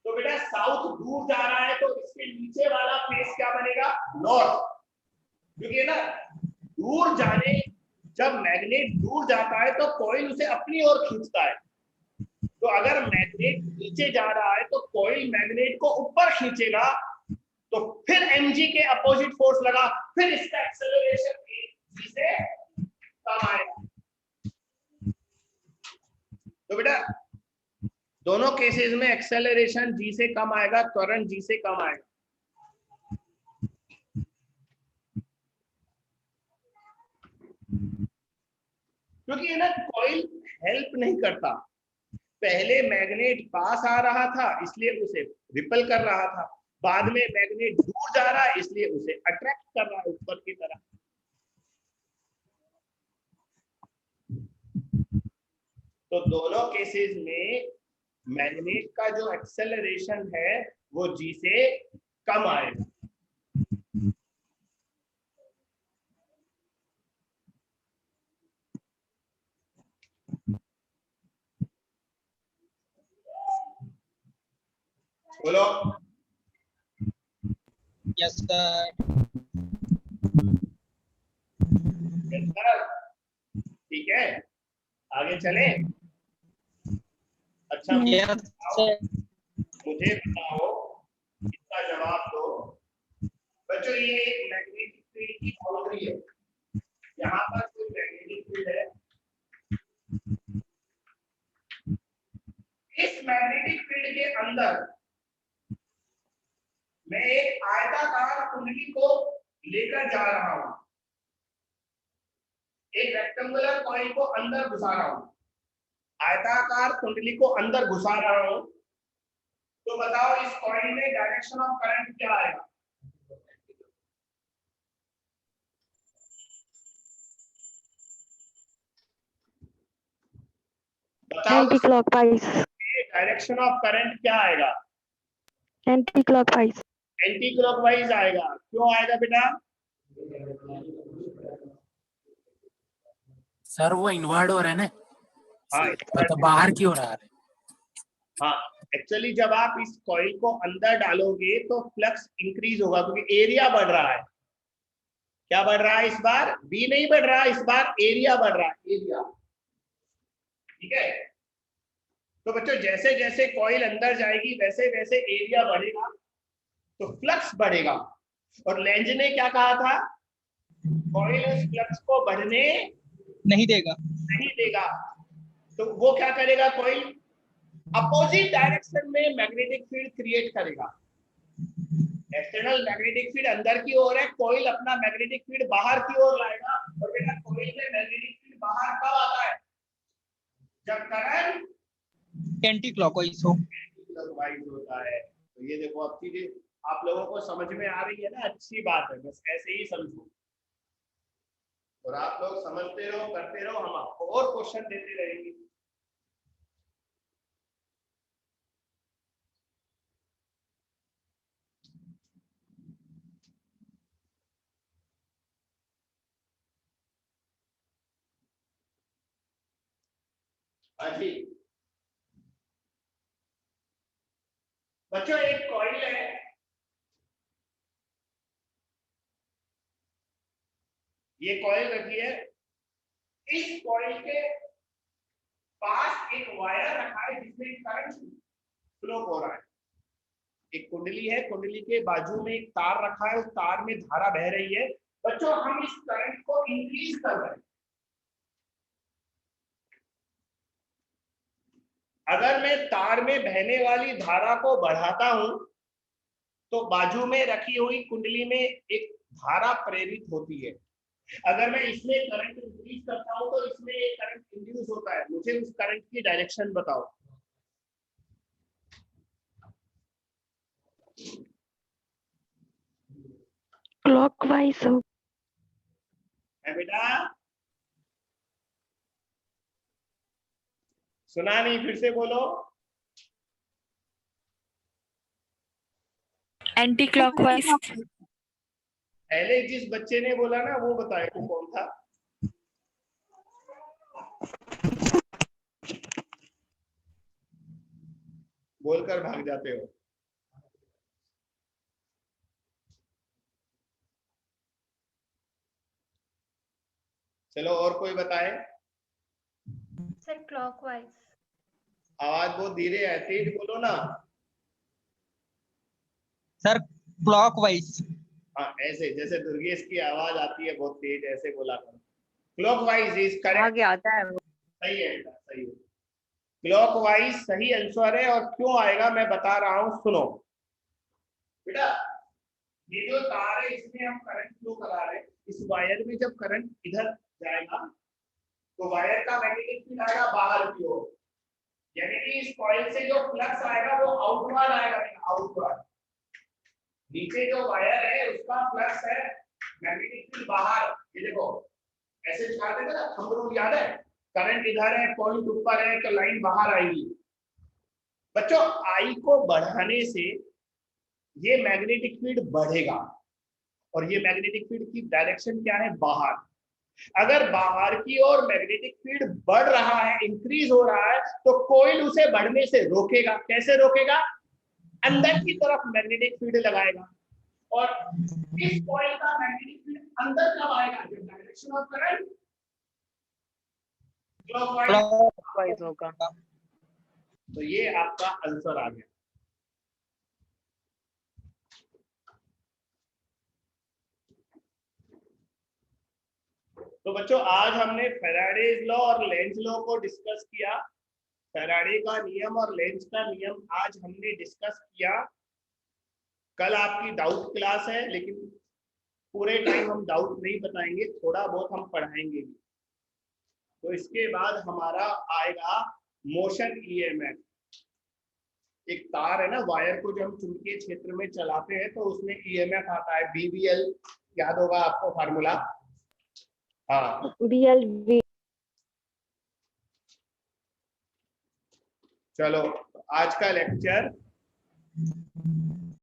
तो बेटा साउथ दूर जा रहा है तो इसके नीचे वाला फेस क्या बनेगा? नॉर्थ। क्योंकि ना दूर जाने, जब मैग्नेट दूर जाता है तो कॉइल उसे अपनी ओर खींचता है। तो अगर मैग्नेट नीचे जा रहा है तो कॉइल मैग्नेट को ऊपर खींचेगा, तो फिर mg के अपोजिट फोर्स लगा, फिर इसका एक्सेलरेशन g से कम आएगा। तो बेटा दोनों केसेस में एक्सेलरेशन g से कम आएगा, त्वरण g से कम आएगा। क्योंकि ये ना कॉइल हेल्प नहीं करता। पहले मैग्नेट पास आ रहा था इसलिए उसे रिपल कर रहा था, बाद में मैग्नेट दूर जा रहा है इसलिए उसे अट्रैक्ट कर रहा है ऊपर की तरफ। तो दोनों केसेस में मैग्नेट का जो एक्सेलरेशन है वो g से कम आएगा। बोलो। Yes sir. ठीक है, आगे चले। अच्छा मुझे बताओ, इसका जवाब दो बच्चों। ये एक मैग्नेटिक फील्ड की बाउंड्री है, यहाँ पर कोई मैग्नेटिक फील्ड है। इस मैग्नेटिक फील्ड के अंदर मैं एक आयताकार कुंडली को लेकर जा रहा हूं, एक रेक्टेंगुलर कॉइल को अंदर घुसा रहा हूं, आयताकार कुंडली को अंदर घुसा रहा हूं। तो बताओ इस कॉइल में डायरेक्शन ऑफ करंट क्या आएगा? बताओ Anti-clockwise. डायरेक्शन ऑफ करंट क्या आएगा? Anti-clockwise. एंटी क्लॉकवाइज आएगा। क्यों आएगा बेटा? सर वो इनवर्ड हो रहा है ना, हाँ मतलब बाहर की हो रहा है। हाँ, एक्चुअली जब आप इस कॉइल को अंदर डालोगे तो फ्लक्स इंक्रीज होगा, क्योंकि एरिया बढ़ रहा है। क्या बढ़ रहा है इस बार? बी नहीं बढ़ रहा, इस बार एरिया बढ़ रहा है, एरिया। ठीक है, तो बच्चों जैसे जैसे कॉइल अंदर जाएगी वैसे वैसे एरिया बढ़ेगा तो फ्लक्स बढ़ेगा। और लेंज ने क्या कहा था? कॉइल उस फ्लक्स को बढ़ने नहीं देगा। तो वो क्या करेगा? कॉइल अपोजिट डायरेक्शन में मैग्नेटिक फील्ड क्रिएट करेगा। एक्सटर्नल मैग्नेटिक फील्ड अंदर की ओर है, कॉइल अपना मैग्नेटिक फील्ड बाहर की ओर लाएगा। और बेटा कॉइल में मैग्नेटिक फील्ड बाहर कब आता है? जब करंट एंटी क्लॉकवाइज हो। क्लॉकवाइज होता है। तो ये देखो अब चीजें आप लोगों को समझ में आ रही है ना, अच्छी बात है, बस ऐसे ही समझो और आप लोग समझते रहो, करते रहो, हम आपको और क्वेश्चन देते रहेंगे। हाँ जी बच्चों, एक कॉइल है, ये कॉइल रखी है, इस कॉइल के पास एक वायर रखा है जिसमें करंट फ्लो हो रहा है। एक कुंडली है, कुंडली के बाजू में एक तार रखा है, उस तार में धारा बह रही है। बच्चों हम इस करंट को इंक्रीज कर रहे हैं। अगर मैं तार में बहने वाली धारा को बढ़ाता हूं तो बाजू में रखी हुई कुंडली में एक धारा प्रेरित होती है। अगर मैं इसमें करंट इंक्रीज करता हूं तो इसमें एक करंट इंड्यूस होता है। मुझे उस करंट की डायरेक्शन बताओ। क्लॉकवाइज हो। है बेटा, सुना नहीं? फिर से बोलो। Anti clockwise. पहले जिस बच्चे ने बोला ना वो बताए तो कौन था? बोलकर भाग जाते हो। चलो और कोई बताए। Sir clockwise. आवाज बहुत धीरे है, तेज बोलो ना। Sir clockwise. हाँ ऐसे, जैसे दुर्गेश की आवाज आती है बहुत तेज, ऐसे बोला करो। Clockwise is correct. आगे आता है वो। सही है बेटा, सही है। क्लॉकवाइज सही आंसर है। और क्यों आएगा मैं बता रहा हूं, सुनो बेटा। ये जो तार है इसमें हम करंट फ्लो करा रहे हैं, इस वायर में जब करंट इधर जाएगा तो वायर का मैग्नेटिक फील्ड आएगा बाहर की ओर, यानी कि इस कॉइल से जो फ्लक्स आएगा वो आउटवर्ड आएगा, आउटवर्ड। नीचे जो वायर है उसका फ्लक्स है मैग्नेटिक फील्ड बाहर। ये देखो ऐसे दिखाते थे ना, थंब रूल याद है? करंट इधर है, पॉइंट ऊपर है, तो लाइन बाहर आएगी। बच्चों आई को बढ़ाने से ये मैग्नेटिक फील्ड बढ़ेगा और ये मैग्नेटिक फील्ड की डायरेक्शन क्या है? बाहर। अगर बाहर की ओर मैग्नेटिक फील्ड बढ़ रहा है, इंक्रीज हो रहा है, तो कोइल उसे बढ़ने से रोकेगा। कैसे रोकेगा? अंदर की तरफ मैग्नेटिक फील्ड लगाएगा। और इस कॉइल का मैग्नेटिक फील्ड अंदर कब आएगा? जब डायरेक्शन ऑफ करंट क्लॉकवाइज होगा। तो ये आपका आंसर आ गया। तो बच्चों आज हमने फैराडेज लॉ और लेंज लॉ को डिस्कस किया। फैराडे का नियम और लेंज का नियम आज हमने डिस्कस किया। कल आपकी डाउट क्लास है, लेकिन पूरे टाइम हम डाउट नहीं बताएंगे, थोड़ा बहुत हम पढ़ाएंगे भी। तो इसके बाद हमारा आएगा मोशन ईएमएफ। एक तार है ना, वायर को जब हम चुंबकीय क्षेत्र में चलाते हैं तो उसमें ईएमएफ आता है, बीबीएल। याद होगा आपको फार्मूला? हाँ BLV। चलो आज का लेक्चर